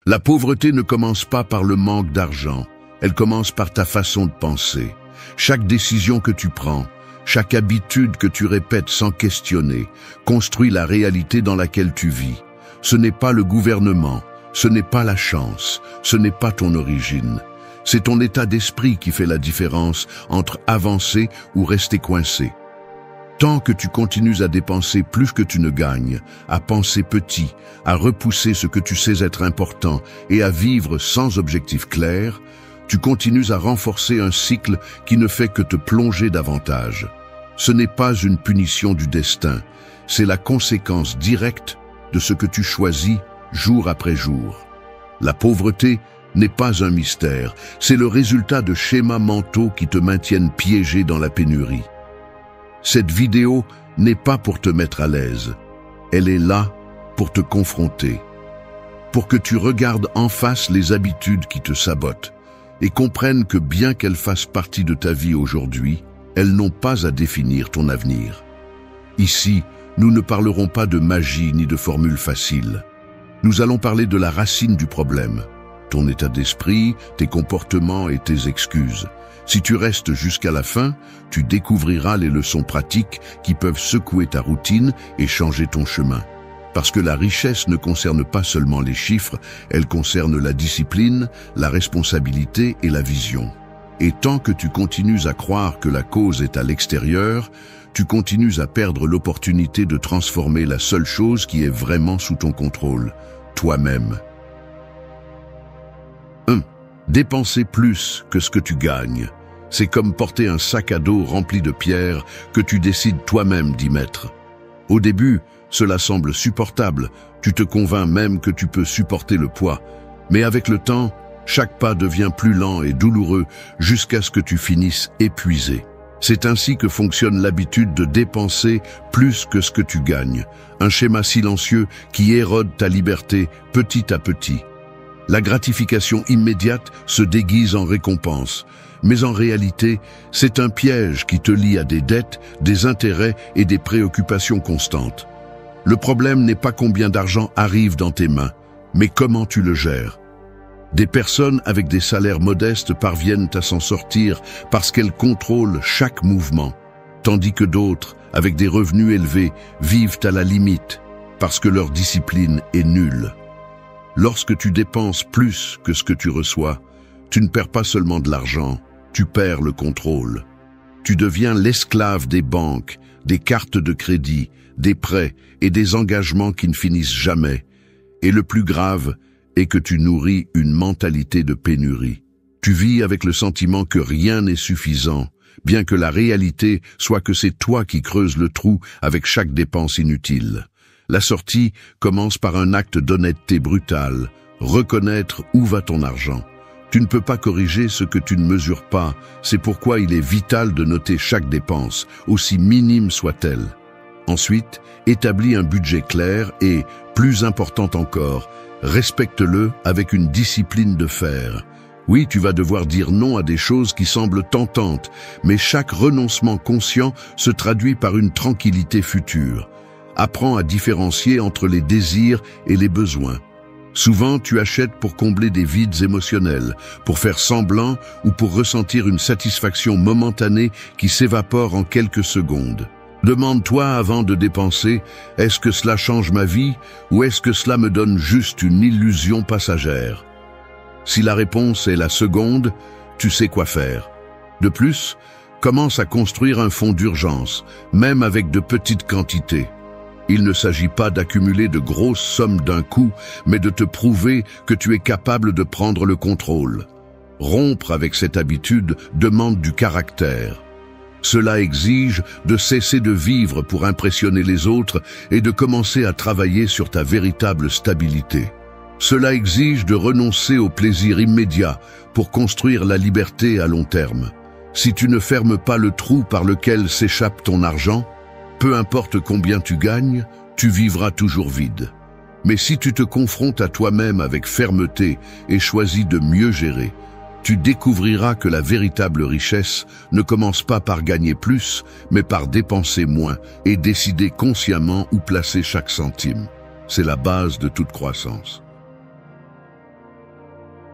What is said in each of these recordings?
La pauvreté ne commence pas par le manque d'argent, elle commence par ta façon de penser. Chaque décision que tu prends, chaque habitude que tu répètes sans questionner, construit la réalité dans laquelle tu vis. Ce n'est pas le gouvernement, ce n'est pas la chance, ce n'est pas ton origine. C'est ton état d'esprit qui fait la différence entre avancer ou rester coincé. Tant que tu continues à dépenser plus que tu ne gagnes, à penser petit, à repousser ce que tu sais être important et à vivre sans objectif clair, tu continues à renforcer un cycle qui ne fait que te plonger davantage. Ce n'est pas une punition du destin, c'est la conséquence directe de ce que tu choisis jour après jour. La pauvreté n'est pas un mystère, c'est le résultat de schémas mentaux qui te maintiennent piégé dans la pénurie. Cette vidéo n'est pas pour te mettre à l'aise, elle est là pour te confronter, pour que tu regardes en face les habitudes qui te sabotent et comprennes que bien qu'elles fassent partie de ta vie aujourd'hui, elles n'ont pas à définir ton avenir. Ici, nous ne parlerons pas de magie ni de formules faciles. Nous allons parler de la racine du problème, ton état d'esprit, tes comportements et tes excuses. Si tu restes jusqu'à la fin, tu découvriras les leçons pratiques qui peuvent secouer ta routine et changer ton chemin. Parce que la richesse ne concerne pas seulement les chiffres, elle concerne la discipline, la responsabilité et la vision. Et tant que tu continues à croire que la cause est à l'extérieur, tu continues à perdre l'opportunité de transformer la seule chose qui est vraiment sous ton contrôle, toi-même. 1. Dépenser plus que ce que tu gagnes. C'est comme porter un sac à dos rempli de pierres que tu décides toi-même d'y mettre. Au début, cela semble supportable, tu te convaincs même que tu peux supporter le poids. Mais avec le temps, chaque pas devient plus lent et douloureux jusqu'à ce que tu finisses épuisé. C'est ainsi que fonctionne l'habitude de dépenser plus que ce que tu gagnes. Un schéma silencieux qui érode ta liberté petit à petit. La gratification immédiate se déguise en récompense. Mais en réalité, c'est un piège qui te lie à des dettes, des intérêts et des préoccupations constantes. Le problème n'est pas combien d'argent arrive dans tes mains, mais comment tu le gères. Des personnes avec des salaires modestes parviennent à s'en sortir parce qu'elles contrôlent chaque mouvement, tandis que d'autres, avec des revenus élevés, vivent à la limite parce que leur discipline est nulle. Lorsque tu dépenses plus que ce que tu reçois, tu ne perds pas seulement de l'argent, tu perds le contrôle. Tu deviens l'esclave des banques, des cartes de crédit, des prêts et des engagements qui ne finissent jamais. Et le plus grave est que tu nourris une mentalité de pénurie. Tu vis avec le sentiment que rien n'est suffisant, bien que la réalité soit que c'est toi qui creuses le trou avec chaque dépense inutile. La sortie commence par un acte d'honnêteté brutale, reconnaître où va ton argent. Tu ne peux pas corriger ce que tu ne mesures pas, c'est pourquoi il est vital de noter chaque dépense, aussi minime soit-elle. Ensuite, établis un budget clair et, plus important encore, respecte-le avec une discipline de fer. Oui, tu vas devoir dire non à des choses qui semblent tentantes, mais chaque renoncement conscient se traduit par une tranquillité future. Apprends à différencier entre les désirs et les besoins. Souvent, tu achètes pour combler des vides émotionnels, pour faire semblant ou pour ressentir une satisfaction momentanée qui s'évapore en quelques secondes. Demande-toi avant de dépenser, est-ce que cela change ma vie ou est-ce que cela me donne juste une illusion passagère? Si la réponse est la seconde, tu sais quoi faire. De plus, commence à construire un fonds d'urgence, même avec de petites quantités. Il ne s'agit pas d'accumuler de grosses sommes d'un coup, mais de te prouver que tu es capable de prendre le contrôle. Rompre avec cette habitude demande du caractère. Cela exige de cesser de vivre pour impressionner les autres et de commencer à travailler sur ta véritable stabilité. Cela exige de renoncer au plaisir immédiat pour construire la liberté à long terme. Si tu ne fermes pas le trou par lequel s'échappe ton argent, peu importe combien tu gagnes, tu vivras toujours vide. Mais si tu te confrontes à toi-même avec fermeté et choisis de mieux gérer, tu découvriras que la véritable richesse ne commence pas par gagner plus, mais par dépenser moins et décider consciemment où placer chaque centime. C'est la base de toute croissance.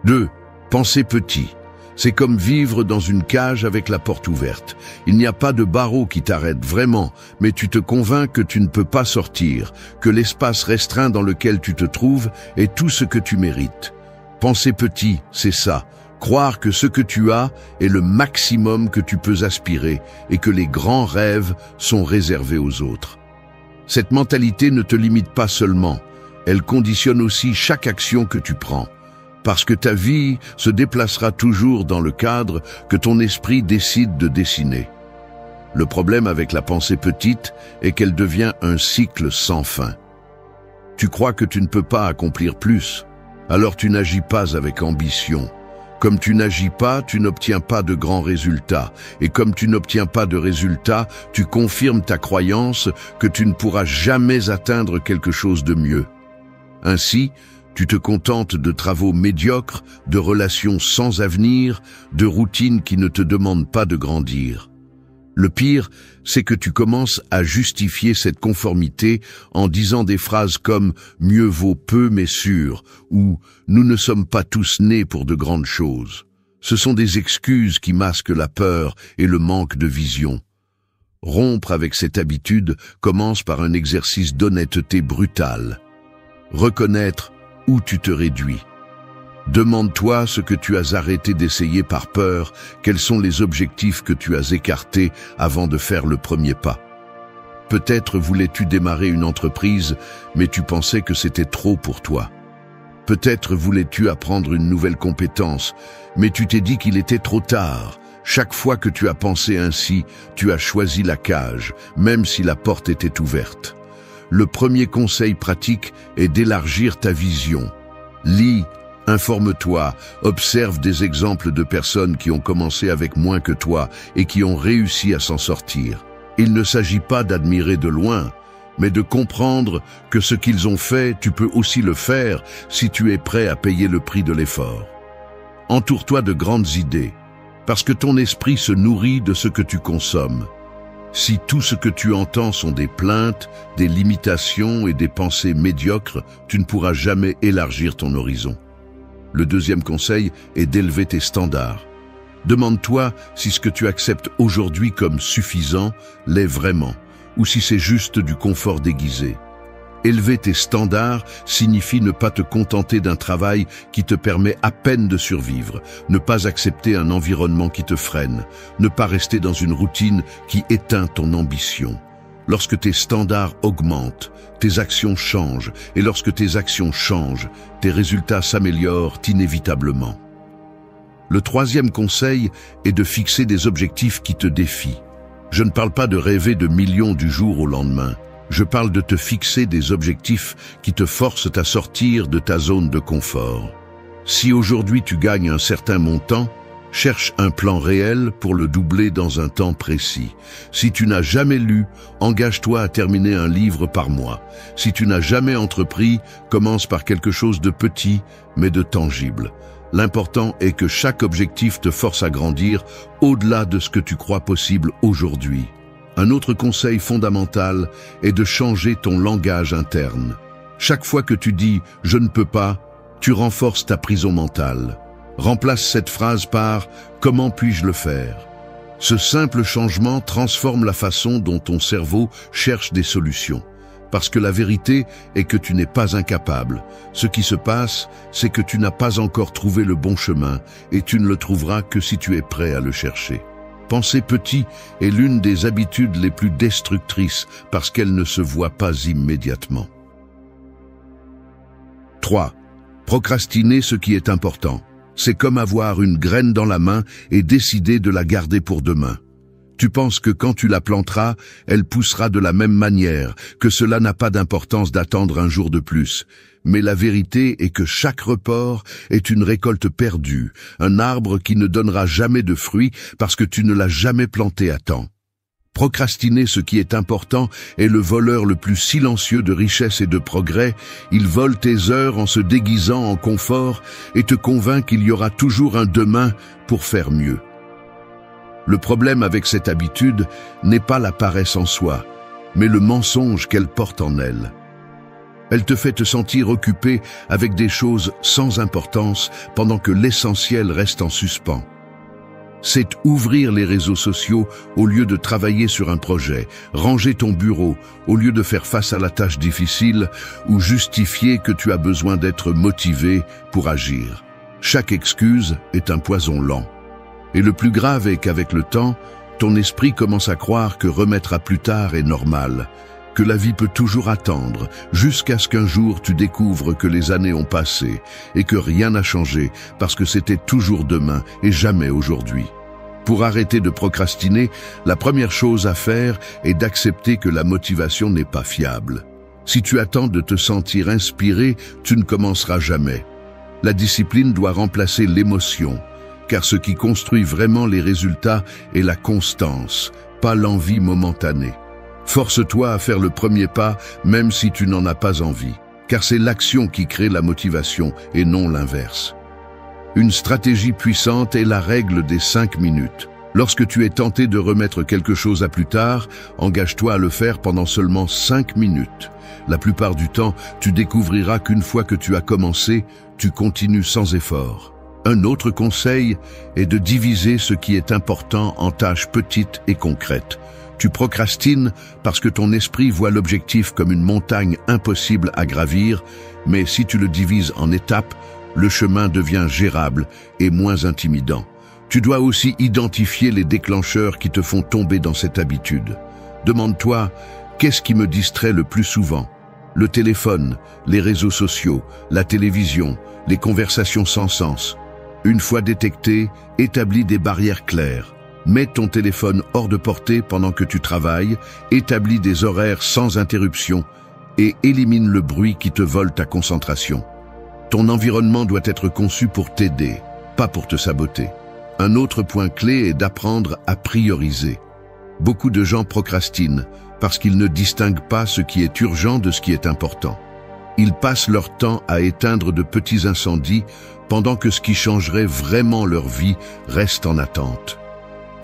2. Penser petit. C'est comme vivre dans une cage avec la porte ouverte. Il n'y a pas de barreau qui t'arrête vraiment, mais tu te convaincs que tu ne peux pas sortir, que l'espace restreint dans lequel tu te trouves est tout ce que tu mérites. Penser petit, c'est ça. Croire que ce que tu as est le maximum que tu peux aspirer et que les grands rêves sont réservés aux autres. Cette mentalité ne te limite pas seulement, elle conditionne aussi chaque action que tu prends. Parce que ta vie se déplacera toujours dans le cadre que ton esprit décide de dessiner. Le problème avec la pensée petite est qu'elle devient un cycle sans fin. Tu crois que tu ne peux pas accomplir plus, alors tu n'agis pas avec ambition. Comme tu n'agis pas, tu n'obtiens pas de grands résultats. Et comme tu n'obtiens pas de résultats, tu confirmes ta croyance que tu ne pourras jamais atteindre quelque chose de mieux. Ainsi, tu te contentes de travaux médiocres, de relations sans avenir, de routines qui ne te demandent pas de grandir. Le pire, c'est que tu commences à justifier cette conformité en disant des phrases comme « mieux vaut peu mais sûr » ou « nous ne sommes pas tous nés pour de grandes choses ». Ce sont des excuses qui masquent la peur et le manque de vision. Rompre avec cette habitude commence par un exercice d'honnêteté brutale. Reconnaître où tu te réduis. Demande-toi ce que tu as arrêté d'essayer par peur, quels sont les objectifs que tu as écartés avant de faire le premier pas. Peut-être voulais-tu démarrer une entreprise, mais tu pensais que c'était trop pour toi. Peut-être voulais-tu apprendre une nouvelle compétence, mais tu t'es dit qu'il était trop tard. Chaque fois que tu as pensé ainsi, tu as choisi la cage, même si la porte était ouverte. Le premier conseil pratique est d'élargir ta vision. Lis, informe-toi, observe des exemples de personnes qui ont commencé avec moins que toi et qui ont réussi à s'en sortir. Il ne s'agit pas d'admirer de loin, mais de comprendre que ce qu'ils ont fait, tu peux aussi le faire si tu es prêt à payer le prix de l'effort. Entoure-toi de grandes idées, parce que ton esprit se nourrit de ce que tu consommes. Si tout ce que tu entends sont des plaintes, des limitations et des pensées médiocres, tu ne pourras jamais élargir ton horizon. Le deuxième conseil est d'élever tes standards. Demande-toi si ce que tu acceptes aujourd'hui comme suffisant l'est vraiment, ou si c'est juste du confort déguisé. Élever tes standards signifie ne pas te contenter d'un travail qui te permet à peine de survivre, ne pas accepter un environnement qui te freine, ne pas rester dans une routine qui éteint ton ambition. Lorsque tes standards augmentent, tes actions changent, et lorsque tes actions changent, tes résultats s'améliorent inévitablement. Le troisième conseil est de fixer des objectifs qui te défient. Je ne parle pas de rêver de millions du jour au lendemain. Je parle de te fixer des objectifs qui te forcent à sortir de ta zone de confort. Si aujourd'hui tu gagnes un certain montant, cherche un plan réel pour le doubler dans un temps précis. Si tu n'as jamais lu, engage-toi à terminer un livre par mois. Si tu n'as jamais entrepris, commence par quelque chose de petit, mais de tangible. L'important est que chaque objectif te force à grandir au-delà de ce que tu crois possible aujourd'hui. Un autre conseil fondamental est de changer ton langage interne. Chaque fois que tu dis « je ne peux pas », tu renforces ta prison mentale. Remplace cette phrase par « comment puis-je le faire ?» Ce simple changement transforme la façon dont ton cerveau cherche des solutions. Parce que la vérité est que tu n'es pas incapable. Ce qui se passe, c'est que tu n'as pas encore trouvé le bon chemin et tu ne le trouveras que si tu es prêt à le chercher. Penser petit est l'une des habitudes les plus destructrices parce qu'elle ne se voit pas immédiatement. 3. Procrastiner ce qui est important. C'est comme avoir une graine dans la main et décider de la garder pour demain. Tu penses que quand tu la planteras, elle poussera de la même manière, que cela n'a pas d'importance d'attendre un jour de plus. Mais la vérité est que chaque report est une récolte perdue, un arbre qui ne donnera jamais de fruits parce que tu ne l'as jamais planté à temps. Procrastiner ce qui est important est le voleur le plus silencieux de richesse et de progrès. Il vole tes heures en se déguisant en confort et te convainc qu'il y aura toujours un demain pour faire mieux. Le problème avec cette habitude n'est pas la paresse en soi, mais le mensonge qu'elle porte en elle. Elle te fait te sentir occupé avec des choses sans importance pendant que l'essentiel reste en suspens. C'est ouvrir les réseaux sociaux au lieu de travailler sur un projet, ranger ton bureau au lieu de faire face à la tâche difficile ou justifier que tu as besoin d'être motivé pour agir. Chaque excuse est un poison lent. Et le plus grave est qu'avec le temps, ton esprit commence à croire que remettre à plus tard est normal, que la vie peut toujours attendre, jusqu'à ce qu'un jour tu découvres que les années ont passé et que rien n'a changé parce que c'était toujours demain et jamais aujourd'hui. Pour arrêter de procrastiner, la première chose à faire est d'accepter que la motivation n'est pas fiable. Si tu attends de te sentir inspiré, tu ne commenceras jamais. La discipline doit remplacer l'émotion, car ce qui construit vraiment les résultats est la constance, pas l'envie momentanée. Force-toi à faire le premier pas, même si tu n'en as pas envie, car c'est l'action qui crée la motivation et non l'inverse. Une stratégie puissante est la règle des 5 minutes. Lorsque tu es tenté de remettre quelque chose à plus tard, engage-toi à le faire pendant seulement 5 minutes. La plupart du temps, tu découvriras qu'une fois que tu as commencé, tu continues sans effort. Un autre conseil est de diviser ce qui est important en tâches petites et concrètes. Tu procrastines parce que ton esprit voit l'objectif comme une montagne impossible à gravir, mais si tu le divises en étapes, le chemin devient gérable et moins intimidant. Tu dois aussi identifier les déclencheurs qui te font tomber dans cette habitude. Demande-toi, qu'est-ce qui me distrait le plus souvent? Le téléphone, les réseaux sociaux, la télévision, les conversations sans sens. Une fois détecté, établis des barrières claires. Mets ton téléphone hors de portée pendant que tu travailles, établis des horaires sans interruption et élimine le bruit qui te vole ta concentration. Ton environnement doit être conçu pour t'aider, pas pour te saboter. Un autre point clé est d'apprendre à prioriser. Beaucoup de gens procrastinent parce qu'ils ne distinguent pas ce qui est urgent de ce qui est important. Ils passent leur temps à éteindre de petits incendies pendant que ce qui changerait vraiment leur vie reste en attente.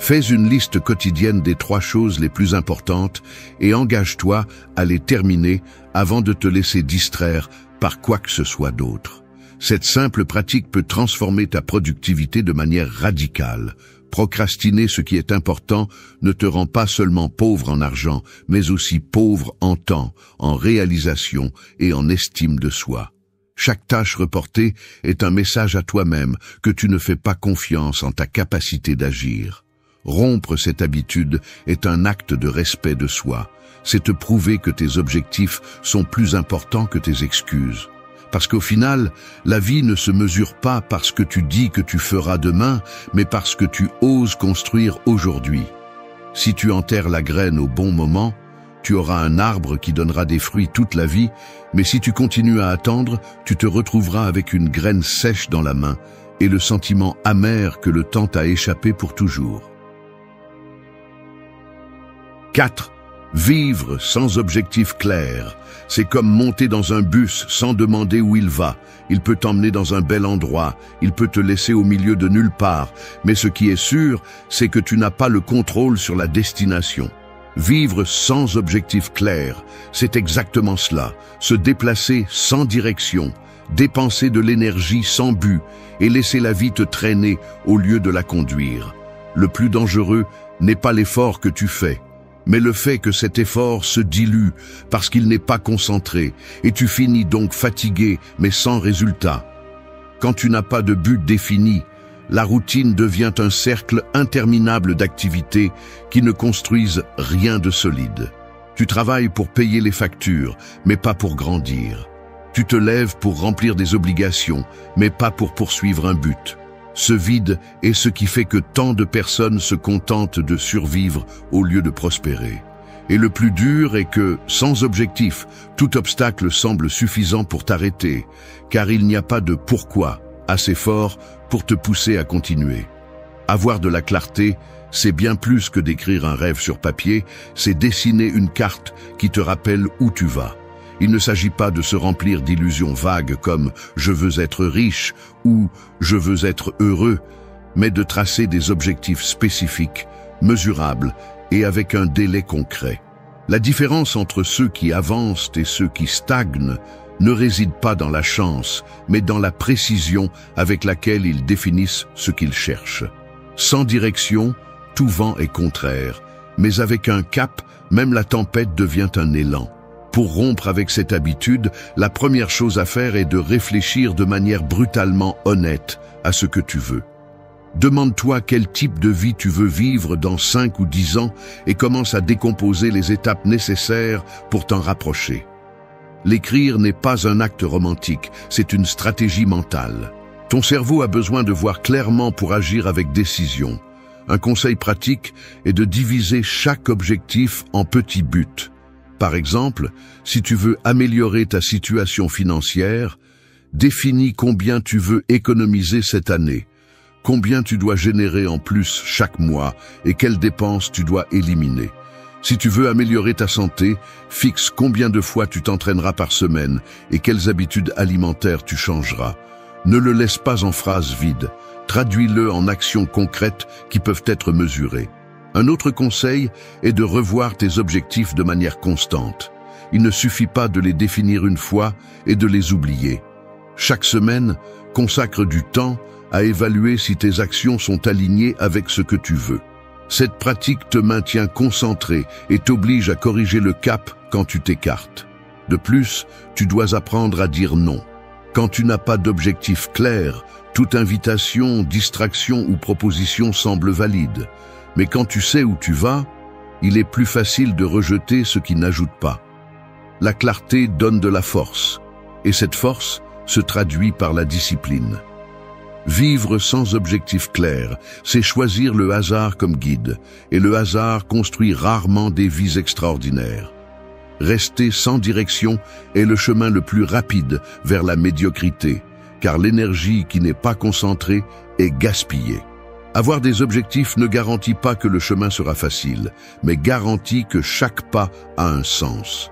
Fais une liste quotidienne des 3 choses les plus importantes et engage-toi à les terminer avant de te laisser distraire par quoi que ce soit d'autre. Cette simple pratique peut transformer ta productivité de manière radicale. Procrastiner ce qui est important ne te rend pas seulement pauvre en argent, mais aussi pauvre en temps, en réalisation et en estime de soi. Chaque tâche reportée est un message à toi-même que tu ne fais pas confiance en ta capacité d'agir. Rompre cette habitude est un acte de respect de soi. C'est te prouver que tes objectifs sont plus importants que tes excuses. Parce qu'au final, la vie ne se mesure pas par ce que tu dis que tu feras demain, mais par ce que tu oses construire aujourd'hui. Si tu enterres la graine au bon moment, tu auras un arbre qui donnera des fruits toute la vie, mais si tu continues à attendre, tu te retrouveras avec une graine sèche dans la main et le sentiment amer que le temps t'a échappé pour toujours. 4. Vivre sans objectif clair. C'est comme monter dans un bus sans demander où il va. Il peut t'emmener dans un bel endroit, il peut te laisser au milieu de nulle part, mais ce qui est sûr, c'est que tu n'as pas le contrôle sur la destination. Vivre sans objectif clair, c'est exactement cela, se déplacer sans direction, dépenser de l'énergie sans but et laisser la vie te traîner au lieu de la conduire. Le plus dangereux n'est pas l'effort que tu fais, mais le fait que cet effort se dilue parce qu'il n'est pas concentré, et tu finis donc fatigué mais sans résultat. Quand tu n'as pas de but défini, la routine devient un cercle interminable d'activités qui ne construisent rien de solide. Tu travailles pour payer les factures, mais pas pour grandir. Tu te lèves pour remplir des obligations, mais pas pour poursuivre un but. Ce vide est ce qui fait que tant de personnes se contentent de survivre au lieu de prospérer. Et le plus dur est que, sans objectif, tout obstacle semble suffisant pour t'arrêter, car il n'y a pas de pourquoi assez fort pour te pousser à continuer. Avoir de la clarté, c'est bien plus que d'écrire un rêve sur papier, c'est dessiner une carte qui te rappelle où tu vas. Il ne s'agit pas de se remplir d'illusions vagues comme « je veux être riche » ou « je veux être heureux », mais de tracer des objectifs spécifiques, mesurables et avec un délai concret. La différence entre ceux qui avancent et ceux qui stagnent ne réside pas dans la chance, mais dans la précision avec laquelle ils définissent ce qu'ils cherchent. Sans direction, tout vent est contraire, mais avec un cap, même la tempête devient un élan. Pour rompre avec cette habitude, la première chose à faire est de réfléchir de manière brutalement honnête à ce que tu veux. Demande-toi quel type de vie tu veux vivre dans 5 ou 10 ans et commence à décomposer les étapes nécessaires pour t'en rapprocher. L'écrire n'est pas un acte romantique, c'est une stratégie mentale. Ton cerveau a besoin de voir clairement pour agir avec décision. Un conseil pratique est de diviser chaque objectif en petits buts. Par exemple, si tu veux améliorer ta situation financière, définis combien tu veux économiser cette année, combien tu dois générer en plus chaque mois et quelles dépenses tu dois éliminer. Si tu veux améliorer ta santé, fixe combien de fois tu t'entraîneras par semaine et quelles habitudes alimentaires tu changeras. Ne le laisse pas en phrases vides, traduis-le en actions concrètes qui peuvent être mesurées. Un autre conseil est de revoir tes objectifs de manière constante. Il ne suffit pas de les définir une fois et de les oublier. Chaque semaine, consacre du temps à évaluer si tes actions sont alignées avec ce que tu veux. Cette pratique te maintient concentré et t'oblige à corriger le cap quand tu t'écartes. De plus, tu dois apprendre à dire non. Quand tu n'as pas d'objectif clair, toute invitation, distraction ou proposition semble valide. Mais quand tu sais où tu vas, il est plus facile de rejeter ce qui n'ajoute pas. La clarté donne de la force, et cette force se traduit par la discipline. Vivre sans objectif clair, c'est choisir le hasard comme guide, et le hasard construit rarement des vies extraordinaires. Rester sans direction est le chemin le plus rapide vers la médiocrité, car l'énergie qui n'est pas concentrée est gaspillée. Avoir des objectifs ne garantit pas que le chemin sera facile, mais garantit que chaque pas a un sens.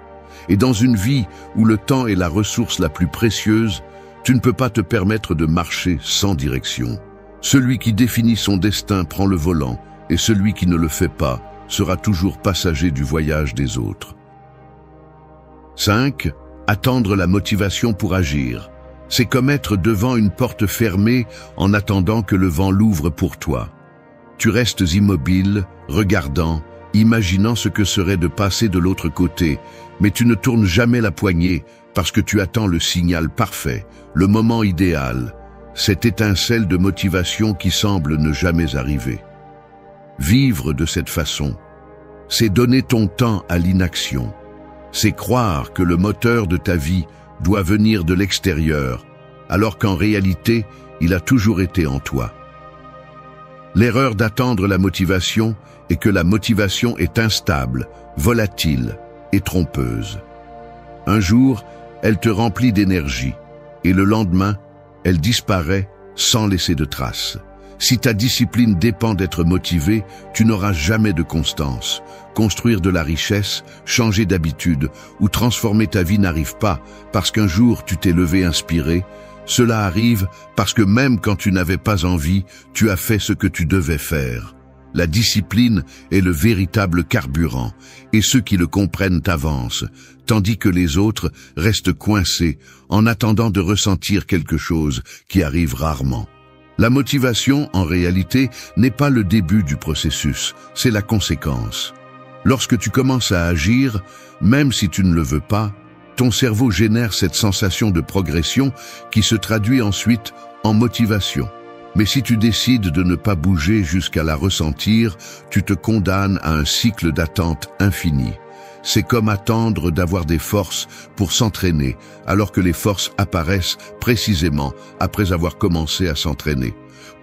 Et dans une vie où le temps est la ressource la plus précieuse, tu ne peux pas te permettre de marcher sans direction. Celui qui définit son destin prend le volant, et celui qui ne le fait pas sera toujours passager du voyage des autres. 5. Attendre la motivation pour agir. C'est comme être devant une porte fermée en attendant que le vent l'ouvre pour toi. Tu restes immobile, regardant, imaginant ce que serait de passer de l'autre côté, mais tu ne tournes jamais la poignée parce que tu attends le signal parfait, le moment idéal, cette étincelle de motivation qui semble ne jamais arriver. Vivre de cette façon, c'est donner ton temps à l'inaction. C'est croire que le moteur de ta vie doit venir de l'extérieur, alors qu'en réalité, il a toujours été en toi. L'erreur d'attendre la motivation est que la motivation est instable, volatile et trompeuse. Un jour, elle te remplit d'énergie, et le lendemain, elle disparaît sans laisser de traces. Si ta discipline dépend d'être motivé, tu n'auras jamais de constance. Construire de la richesse, changer d'habitude ou transformer ta vie n'arrive pas parce qu'un jour tu t'es levé inspiré. Cela arrive parce que même quand tu n'avais pas envie, tu as fait ce que tu devais faire. La discipline est le véritable carburant et ceux qui le comprennent avancent, tandis que les autres restent coincés en attendant de ressentir quelque chose qui arrive rarement. La motivation, en réalité, n'est pas le début du processus, c'est la conséquence. Lorsque tu commences à agir, même si tu ne le veux pas, ton cerveau génère cette sensation de progression qui se traduit ensuite en motivation. Mais si tu décides de ne pas bouger jusqu'à la ressentir, tu te condamnes à un cycle d'attente infini. C'est comme attendre d'avoir des forces pour s'entraîner, alors que les forces apparaissent précisément après avoir commencé à s'entraîner.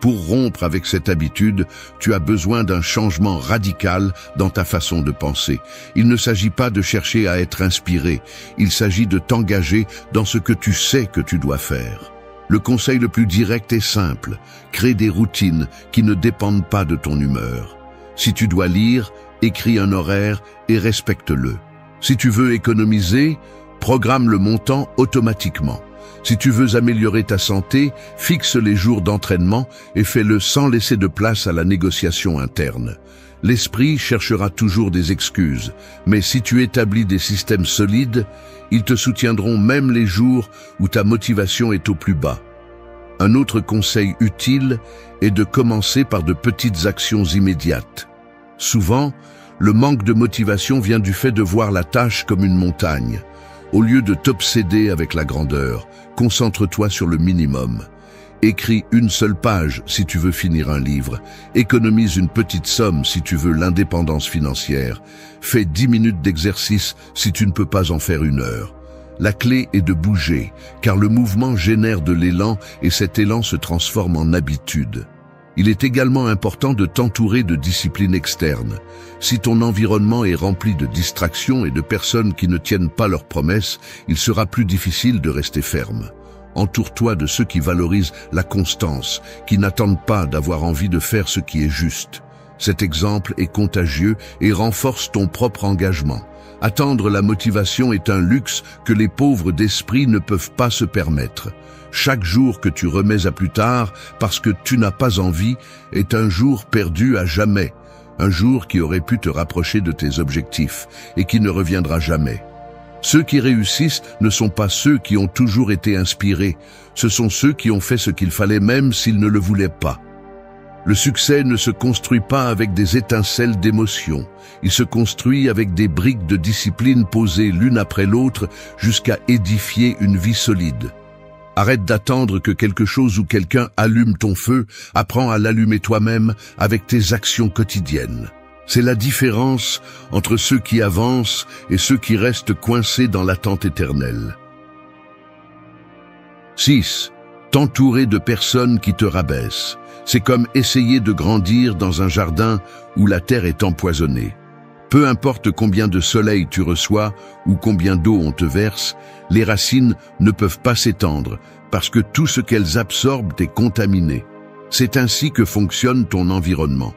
Pour rompre avec cette habitude, tu as besoin d'un changement radical dans ta façon de penser. Il ne s'agit pas de chercher à être inspiré, il s'agit de t'engager dans ce que tu sais que tu dois faire. Le conseil le plus direct est simple, crée des routines qui ne dépendent pas de ton humeur. Si tu dois lire, écris un horaire et respecte-le. Si tu veux économiser, programme le montant automatiquement. Si tu veux améliorer ta santé, fixe les jours d'entraînement et fais-le sans laisser de place à la négociation interne. L'esprit cherchera toujours des excuses, mais si tu établis des systèmes solides, ils te soutiendront même les jours où ta motivation est au plus bas. Un autre conseil utile est de commencer par de petites actions immédiates. Souvent, le manque de motivation vient du fait de voir la tâche comme une montagne. Au lieu de t'obséder avec la grandeur, concentre-toi sur le minimum. Écris une seule page si tu veux finir un livre. Économise une petite somme si tu veux l'indépendance financière. Fais 10 minutes d'exercice si tu ne peux pas en faire 1 heure. La clé est de bouger, car le mouvement génère de l'élan et cet élan se transforme en habitude. Il est également important de t'entourer de disciplines externes. Si ton environnement est rempli de distractions et de personnes qui ne tiennent pas leurs promesses, il sera plus difficile de rester ferme. Entoure-toi de ceux qui valorisent la constance, qui n'attendent pas d'avoir envie de faire ce qui est juste. Cet exemple est contagieux et renforce ton propre engagement. Attendre la motivation est un luxe que les pauvres d'esprit ne peuvent pas se permettre. Chaque jour que tu remets à plus tard parce que tu n'as pas envie est un jour perdu à jamais. Un jour qui aurait pu te rapprocher de tes objectifs et qui ne reviendra jamais. Ceux qui réussissent ne sont pas ceux qui ont toujours été inspirés, ce sont ceux qui ont fait ce qu'il fallait même s'ils ne le voulaient pas. Le succès ne se construit pas avec des étincelles d'émotion, il se construit avec des briques de discipline posées l'une après l'autre jusqu'à édifier une vie solide. Arrête d'attendre que quelque chose ou quelqu'un allume ton feu, apprends à l'allumer toi-même avec tes actions quotidiennes. C'est la différence entre ceux qui avancent et ceux qui restent coincés dans l'attente éternelle. 6. T'entourer de personnes qui te rabaissent. C'est comme essayer de grandir dans un jardin où la terre est empoisonnée. Peu importe combien de soleil tu reçois ou combien d'eau on te verse, les racines ne peuvent pas s'étendre parce que tout ce qu'elles absorbent est contaminé. C'est ainsi que fonctionne ton environnement.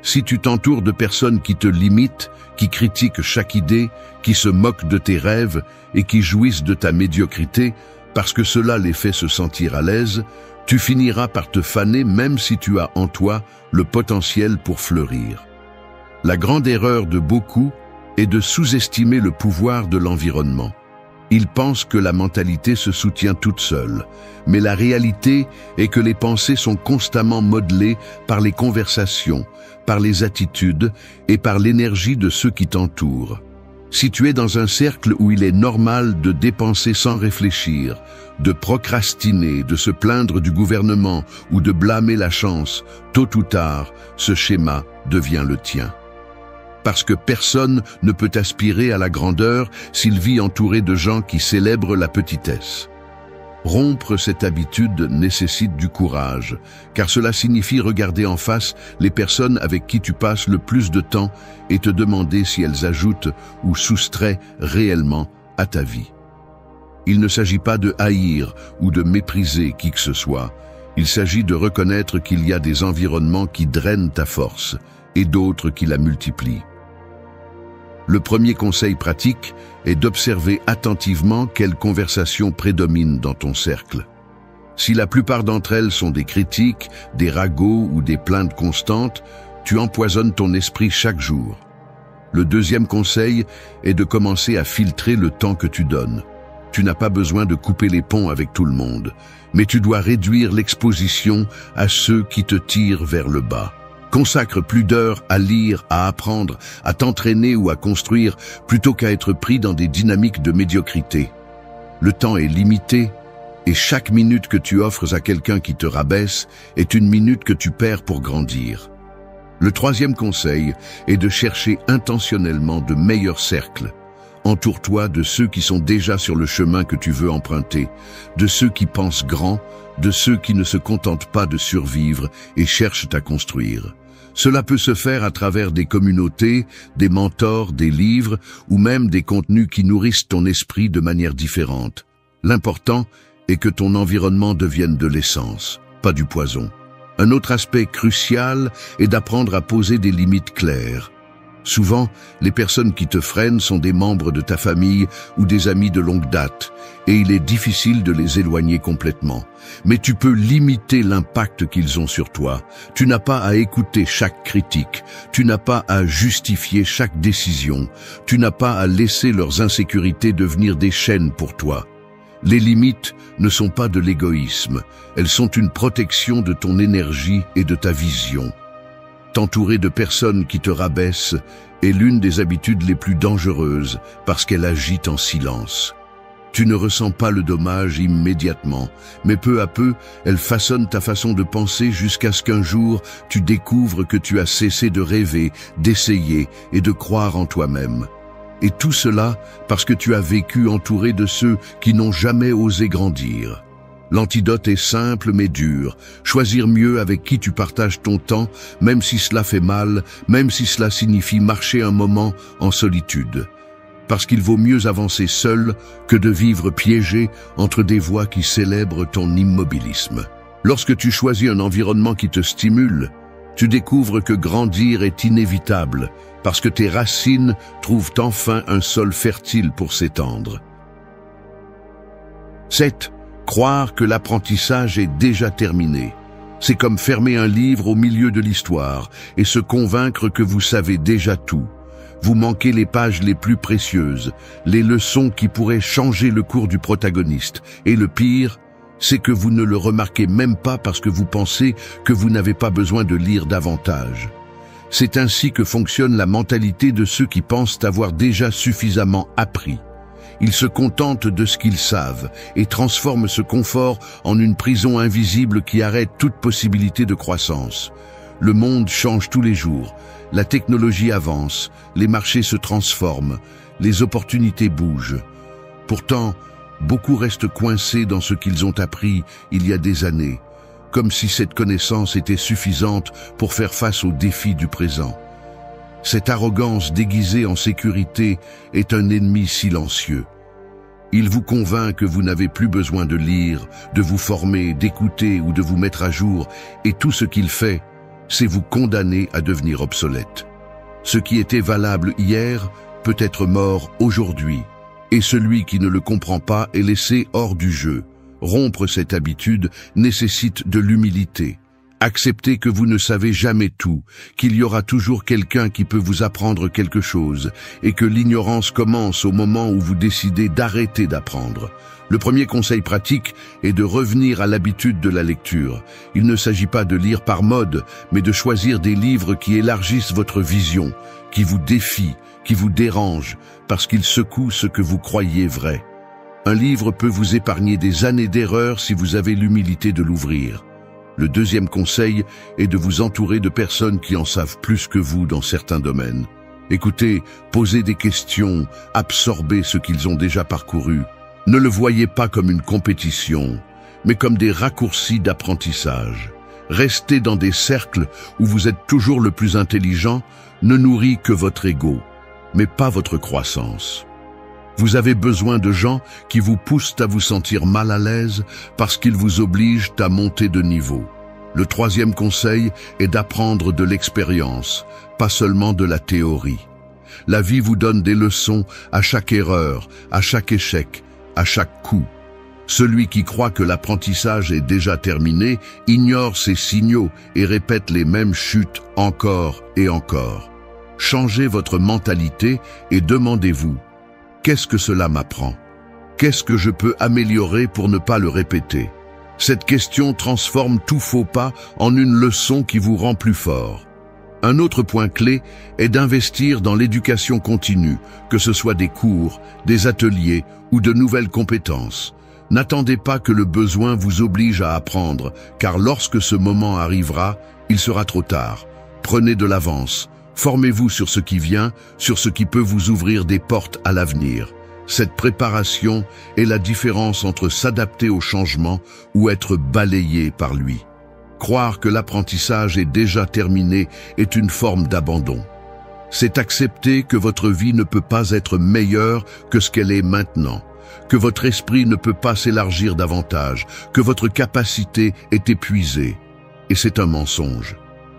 Si tu t'entoures de personnes qui te limitent, qui critiquent chaque idée, qui se moquent de tes rêves et qui jouissent de ta médiocrité, parce que cela les fait se sentir à l'aise, tu finiras par te faner même si tu as en toi le potentiel pour fleurir. La grande erreur de beaucoup est de sous-estimer le pouvoir de l'environnement. Ils pensent que la mentalité se soutient toute seule, mais la réalité est que les pensées sont constamment modelées par les conversations, par les attitudes et par l'énergie de ceux qui t'entourent. Si tu es dans un cercle où il est normal de dépenser sans réfléchir, de procrastiner, de se plaindre du gouvernement ou de blâmer la chance, tôt ou tard, ce schéma devient le tien. Parce que personne ne peut aspirer à la grandeur s'il vit entouré de gens qui célèbrent la petitesse. Rompre cette habitude nécessite du courage, car cela signifie regarder en face les personnes avec qui tu passes le plus de temps et te demander si elles ajoutent ou soustraient réellement à ta vie. Il ne s'agit pas de haïr ou de mépriser qui que ce soit, il s'agit de reconnaître qu'il y a des environnements qui drainent ta force et d'autres qui la multiplient. Le premier conseil pratique est d'observer attentivement quelles conversations prédominent dans ton cercle. Si la plupart d'entre elles sont des critiques, des ragots ou des plaintes constantes, tu empoisonnes ton esprit chaque jour. Le deuxième conseil est de commencer à filtrer le temps que tu donnes. Tu n'as pas besoin de couper les ponts avec tout le monde, mais tu dois réduire l'exposition à ceux qui te tirent vers le bas. Consacre plus d'heures à lire, à apprendre, à t'entraîner ou à construire, plutôt qu'à être pris dans des dynamiques de médiocrité. Le temps est limité, et chaque minute que tu offres à quelqu'un qui te rabaisse est une minute que tu perds pour grandir. Le troisième conseil est de chercher intentionnellement de meilleurs cercles. Entoure-toi de ceux qui sont déjà sur le chemin que tu veux emprunter, de ceux qui pensent grand, de ceux qui ne se contentent pas de survivre et cherchent à construire. Cela peut se faire à travers des communautés, des mentors, des livres ou même des contenus qui nourrissent ton esprit de manière différente. L'important est que ton environnement devienne de l'essence, pas du poison. Un autre aspect crucial est d'apprendre à poser des limites claires. Souvent, les personnes qui te freinent sont des membres de ta famille ou des amis de longue date, et il est difficile de les éloigner complètement. Mais tu peux limiter l'impact qu'ils ont sur toi. Tu n'as pas à écouter chaque critique, tu n'as pas à justifier chaque décision, tu n'as pas à laisser leurs insécurités devenir des chaînes pour toi. Les limites ne sont pas de l'égoïsme, elles sont une protection de ton énergie et de ta vision. T'entourer de personnes qui te rabaissent est l'une des habitudes les plus dangereuses parce qu'elle agit en silence. Tu ne ressens pas le dommage immédiatement, mais peu à peu, elle façonne ta façon de penser jusqu'à ce qu'un jour, tu découvres que tu as cessé de rêver, d'essayer et de croire en toi-même. Et tout cela parce que tu as vécu entouré de ceux qui n'ont jamais osé grandir. L'antidote est simple mais dur. Choisir mieux avec qui tu partages ton temps, même si cela fait mal, même si cela signifie marcher un moment en solitude. Parce qu'il vaut mieux avancer seul que de vivre piégé entre des voix qui célèbrent ton immobilisme. Lorsque tu choisis un environnement qui te stimule, tu découvres que grandir est inévitable parce que tes racines trouvent enfin un sol fertile pour s'étendre. 7. Croire que l'apprentissage est déjà terminé. C'est comme fermer un livre au milieu de l'histoire et se convaincre que vous savez déjà tout. Vous manquez les pages les plus précieuses, les leçons qui pourraient changer le cours du protagoniste. Et le pire, c'est que vous ne le remarquez même pas parce que vous pensez que vous n'avez pas besoin de lire davantage. C'est ainsi que fonctionne la mentalité de ceux qui pensent avoir déjà suffisamment appris. Ils se contentent de ce qu'ils savent et transforment ce confort en une prison invisible qui arrête toute possibilité de croissance. Le monde change tous les jours, la technologie avance, les marchés se transforment, les opportunités bougent. Pourtant, beaucoup restent coincés dans ce qu'ils ont appris il y a des années, comme si cette connaissance était suffisante pour faire face aux défis du présent. Cette arrogance déguisée en sécurité est un ennemi silencieux. Il vous convainc que vous n'avez plus besoin de lire, de vous former, d'écouter ou de vous mettre à jour, et tout ce qu'il fait, c'est vous condamner à devenir obsolète. Ce qui était valable hier peut être mort aujourd'hui, et celui qui ne le comprend pas est laissé hors du jeu. Rompre cette habitude nécessite de l'humilité. Acceptez que vous ne savez jamais tout, qu'il y aura toujours quelqu'un qui peut vous apprendre quelque chose, et que l'ignorance commence au moment où vous décidez d'arrêter d'apprendre. Le premier conseil pratique est de revenir à l'habitude de la lecture. Il ne s'agit pas de lire par mode, mais de choisir des livres qui élargissent votre vision, qui vous défient, qui vous dérangent, parce qu'ils secouent ce que vous croyez vrai. Un livre peut vous épargner des années d'erreurs si vous avez l'humilité de l'ouvrir. Le deuxième conseil est de vous entourer de personnes qui en savent plus que vous dans certains domaines. Écoutez, posez des questions, absorbez ce qu'ils ont déjà parcouru. Ne le voyez pas comme une compétition, mais comme des raccourcis d'apprentissage. Rester dans des cercles où vous êtes toujours le plus intelligent ne nourrit que votre ego, mais pas votre croissance. Vous avez besoin de gens qui vous poussent à vous sentir mal à l'aise parce qu'ils vous obligent à monter de niveau. Le troisième conseil est d'apprendre de l'expérience, pas seulement de la théorie. La vie vous donne des leçons à chaque erreur, à chaque échec, à chaque coup. Celui qui croit que l'apprentissage est déjà terminé ignore ces signaux et répète les mêmes chutes encore et encore. Changez votre mentalité et demandez-vous: qu'est-ce que cela m'apprend? Qu'est-ce que je peux améliorer pour ne pas le répéter? Cette question transforme tout faux pas en une leçon qui vous rend plus fort. Un autre point clé est d'investir dans l'éducation continue, que ce soit des cours, des ateliers ou de nouvelles compétences. N'attendez pas que le besoin vous oblige à apprendre, car lorsque ce moment arrivera, il sera trop tard. Prenez de l'avance. Formez-vous sur ce qui vient, sur ce qui peut vous ouvrir des portes à l'avenir. Cette préparation est la différence entre s'adapter au changement ou être balayé par lui. Croire que l'apprentissage est déjà terminé est une forme d'abandon. C'est accepter que votre vie ne peut pas être meilleure que ce qu'elle est maintenant, que votre esprit ne peut pas s'élargir davantage, que votre capacité est épuisée. Et c'est un mensonge.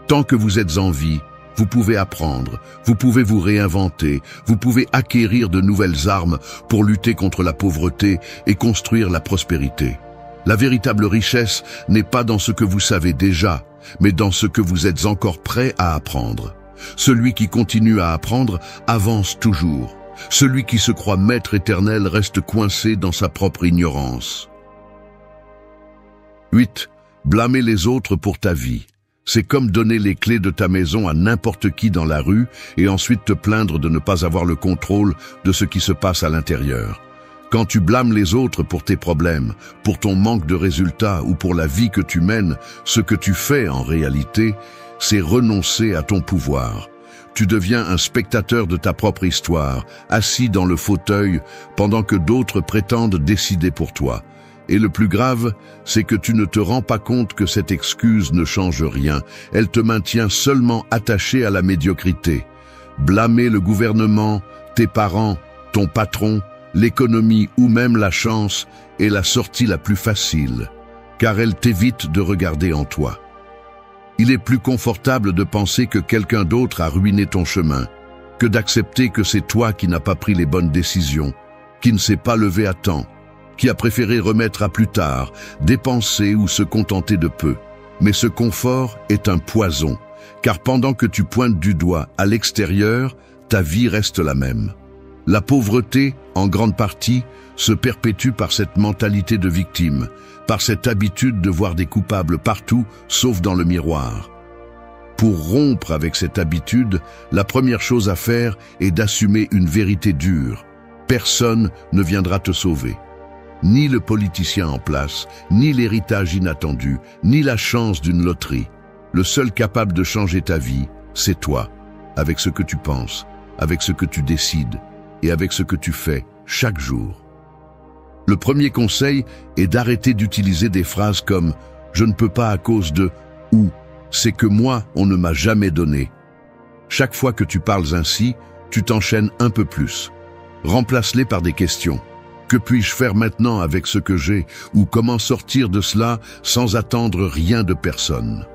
Tant que vous êtes en vie, Vous pouvez apprendre, vous pouvez vous réinventer, vous pouvez acquérir de nouvelles armes pour lutter contre la pauvreté et construire la prospérité. La véritable richesse n'est pas dans ce que vous savez déjà, mais dans ce que vous êtes encore prêt à apprendre. Celui qui continue à apprendre avance toujours. Celui qui se croit maître éternel reste coincé dans sa propre ignorance. 8. Blâmer les autres pour ta vie. C'est comme donner les clés de ta maison à n'importe qui dans la rue et ensuite te plaindre de ne pas avoir le contrôle de ce qui se passe à l'intérieur. Quand tu blâmes les autres pour tes problèmes, pour ton manque de résultats ou pour la vie que tu mènes, ce que tu fais en réalité, c'est renoncer à ton pouvoir. Tu deviens un spectateur de ta propre histoire, assis dans le fauteuil pendant que d'autres prétendent décider pour toi. Et le plus grave, c'est que tu ne te rends pas compte que cette excuse ne change rien. Elle te maintient seulement attaché à la médiocrité. Blâmer le gouvernement, tes parents, ton patron, l'économie ou même la chance est la sortie la plus facile, car elle t'évite de regarder en toi. Il est plus confortable de penser que quelqu'un d'autre a ruiné ton chemin, que d'accepter que c'est toi qui n'as pas pris les bonnes décisions, qui ne s'est pas levé à temps, qui a préféré remettre à plus tard, dépenser ou se contenter de peu. Mais ce confort est un poison, car pendant que tu pointes du doigt à l'extérieur, ta vie reste la même. La pauvreté, en grande partie, se perpétue par cette mentalité de victime, par cette habitude de voir des coupables partout, sauf dans le miroir. Pour rompre avec cette habitude, la première chose à faire est d'assumer une vérité dure. Personne ne viendra te sauver. Ni le politicien en place, ni l'héritage inattendu, ni la chance d'une loterie. Le seul capable de changer ta vie, c'est toi, avec ce que tu penses, avec ce que tu décides et avec ce que tu fais chaque jour. Le premier conseil est d'arrêter d'utiliser des phrases comme « je ne peux pas à cause de » ou « c'est que moi, on ne m'a jamais donné ». Chaque fois que tu parles ainsi, tu t'enchaînes un peu plus. Remplace-les par des questions. Que puis-je faire maintenant avec ce que j'ai ou comment sortir de cela sans attendre rien de personne?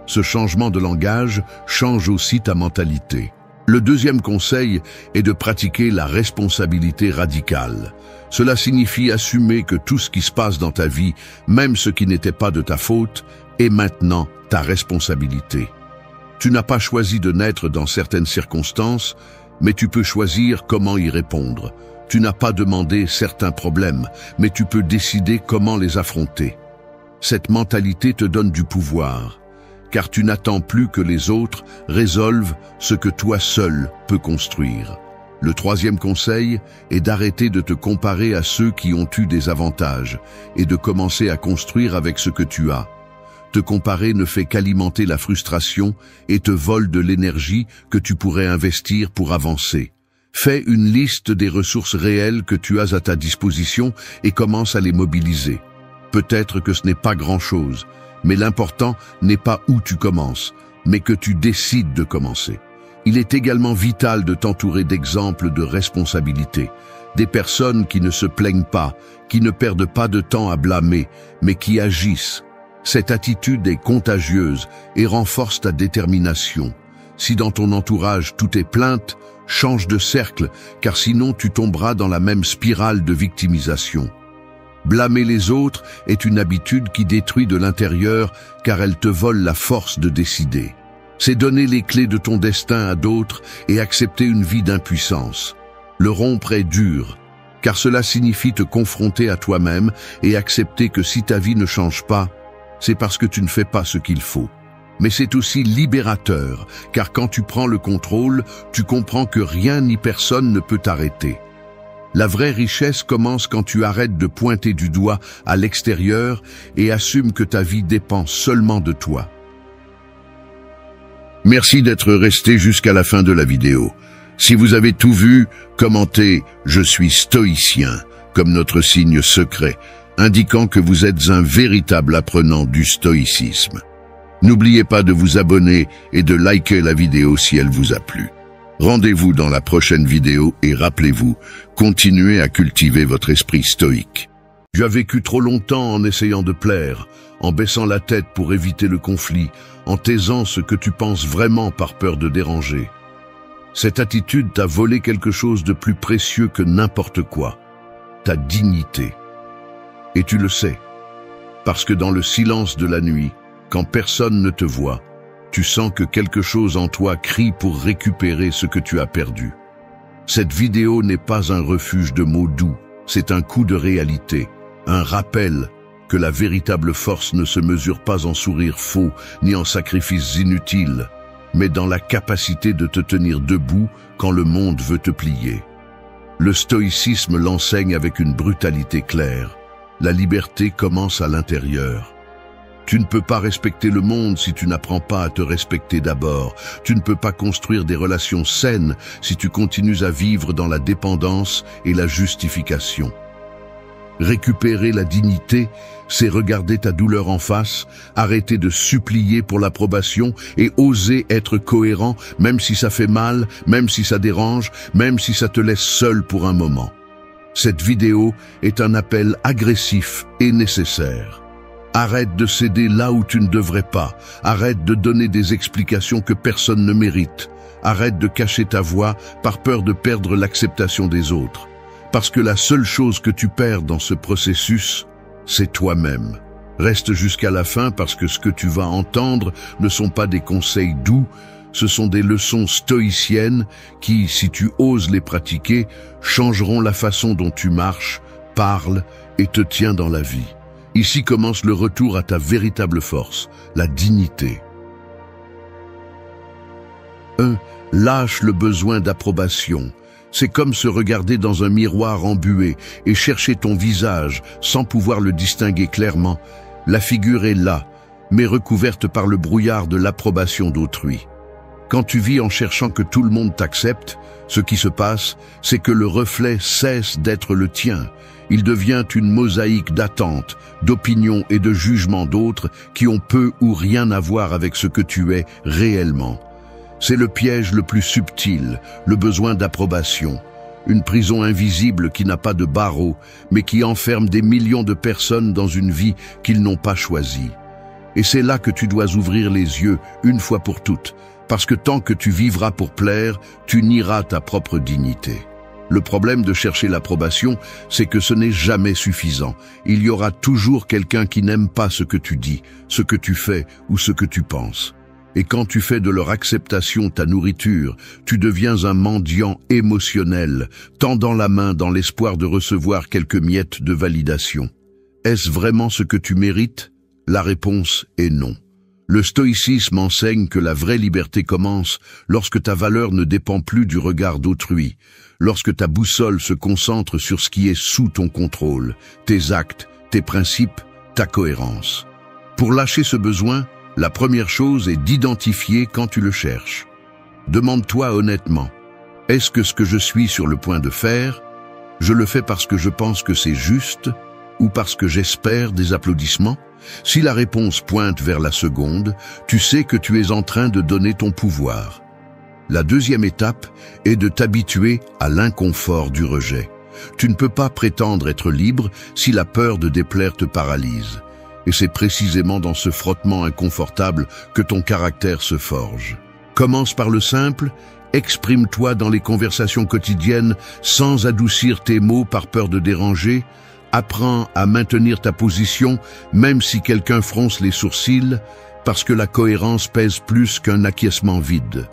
Ce changement de langage change aussi ta mentalité. Le deuxième conseil est de pratiquer la responsabilité radicale. Cela signifie assumer que tout ce qui se passe dans ta vie, même ce qui n'était pas de ta faute, est maintenant ta responsabilité. Tu n'as pas choisi de naître dans certaines circonstances, mais tu peux choisir comment y répondre. Tu n'as pas demandé certains problèmes, mais tu peux décider comment les affronter. Cette mentalité te donne du pouvoir, car tu n'attends plus que les autres résolvent ce que toi seul peux construire. Le troisième conseil est d'arrêter de te comparer à ceux qui ont eu des avantages et de commencer à construire avec ce que tu as. Te comparer ne fait qu'alimenter la frustration et te vole de l'énergie que tu pourrais investir pour avancer. Fais une liste des ressources réelles que tu as à ta disposition et commence à les mobiliser. Peut-être que ce n'est pas grand-chose, mais l'important n'est pas où tu commences, mais que tu décides de commencer. Il est également vital de t'entourer d'exemples de responsabilité, des personnes qui ne se plaignent pas, qui ne perdent pas de temps à blâmer, mais qui agissent. Cette attitude est contagieuse et renforce ta détermination. Si dans ton entourage tout est plainte, change de cercle, car sinon tu tomberas dans la même spirale de victimisation. Blâmer les autres est une habitude qui détruit de l'intérieur, car elle te vole la force de décider. C'est donner les clés de ton destin à d'autres et accepter une vie d'impuissance. Le rompre est dur, car cela signifie te confronter à toi-même et accepter que si ta vie ne change pas, c'est parce que tu ne fais pas ce qu'il faut. Mais c'est aussi libérateur, car quand tu prends le contrôle, tu comprends que rien ni personne ne peut t'arrêter. La vraie richesse commence quand tu arrêtes de pointer du doigt à l'extérieur et assumes que ta vie dépend seulement de toi. Merci d'être resté jusqu'à la fin de la vidéo. Si vous avez tout vu, commentez « Je suis stoïcien » comme notre signe secret, indiquant que vous êtes un véritable apprenant du stoïcisme. N'oubliez pas de vous abonner et de liker la vidéo si elle vous a plu. Rendez-vous dans la prochaine vidéo et rappelez-vous, continuez à cultiver votre esprit stoïque. Tu as vécu trop longtemps en essayant de plaire, en baissant la tête pour éviter le conflit, en taisant ce que tu penses vraiment par peur de déranger. Cette attitude t'a volé quelque chose de plus précieux que n'importe quoi, ta dignité. Et tu le sais, parce que dans le silence de la nuit, quand personne ne te voit, tu sens que quelque chose en toi crie pour récupérer ce que tu as perdu. Cette vidéo n'est pas un refuge de mots doux, c'est un coup de réalité, un rappel que la véritable force ne se mesure pas en sourires faux ni en sacrifices inutiles, mais dans la capacité de te tenir debout quand le monde veut te plier. Le stoïcisme l'enseigne avec une brutalité claire. La liberté commence à l'intérieur. Tu ne peux pas respecter le monde si tu n'apprends pas à te respecter d'abord. Tu ne peux pas construire des relations saines si tu continues à vivre dans la dépendance et la justification. Récupérer la dignité, c'est regarder ta douleur en face, arrêter de supplier pour l'approbation et oser être cohérent, même si ça fait mal, même si ça dérange, même si ça te laisse seul pour un moment. Cette vidéo est un appel agressif et nécessaire. Arrête de céder là où tu ne devrais pas. Arrête de donner des explications que personne ne mérite. Arrête de cacher ta voix par peur de perdre l'acceptation des autres. Parce que la seule chose que tu perds dans ce processus, c'est toi-même. Reste jusqu'à la fin parce que ce que tu vas entendre ne sont pas des conseils doux, ce sont des leçons stoïciennes qui, si tu oses les pratiquer, changeront la façon dont tu marches, parles et te tiens dans la vie. Ici commence le retour à ta véritable force, la dignité. 1. Lâche le besoin d'approbation. C'est comme se regarder dans un miroir embué et chercher ton visage sans pouvoir le distinguer clairement. La figure est là, mais recouverte par le brouillard de l'approbation d'autrui. Quand tu vis en cherchant que tout le monde t'accepte, ce qui se passe, c'est que le reflet cesse d'être le tien. Il devient une mosaïque d'attentes, d'opinions et de jugements d'autres qui ont peu ou rien à voir avec ce que tu es réellement. C'est le piège le plus subtil, le besoin d'approbation. Une prison invisible qui n'a pas de barreaux, mais qui enferme des millions de personnes dans une vie qu'ils n'ont pas choisie. Et c'est là que tu dois ouvrir les yeux, une fois pour toutes, parce que tant que tu vivras pour plaire, tu nieras ta propre dignité. Le problème de chercher l'approbation, c'est que ce n'est jamais suffisant. Il y aura toujours quelqu'un qui n'aime pas ce que tu dis, ce que tu fais ou ce que tu penses. Et quand tu fais de leur acceptation ta nourriture, tu deviens un mendiant émotionnel, tendant la main dans l'espoir de recevoir quelques miettes de validation. Est-ce vraiment ce que tu mérites? La réponse est non. Le stoïcisme enseigne que la vraie liberté commence lorsque ta valeur ne dépend plus du regard d'autrui, lorsque ta boussole se concentre sur ce qui est sous ton contrôle, tes actes, tes principes, ta cohérence. Pour lâcher ce besoin, la première chose est d'identifier quand tu le cherches. Demande-toi honnêtement, est-ce que ce que je suis sur le point de faire, je le fais parce que je pense que c'est juste ou parce que j'espère des applaudissements? Si la réponse pointe vers la seconde, tu sais que tu es en train de donner ton pouvoir. La deuxième étape est de t'habituer à l'inconfort du rejet. Tu ne peux pas prétendre être libre si la peur de déplaire te paralyse. Et c'est précisément dans ce frottement inconfortable que ton caractère se forge. Commence par le simple, exprime-toi dans les conversations quotidiennes sans adoucir tes mots par peur de déranger. Apprends à maintenir ta position même si quelqu'un fronce les sourcils, parce que la cohérence pèse plus qu'un acquiescement vide.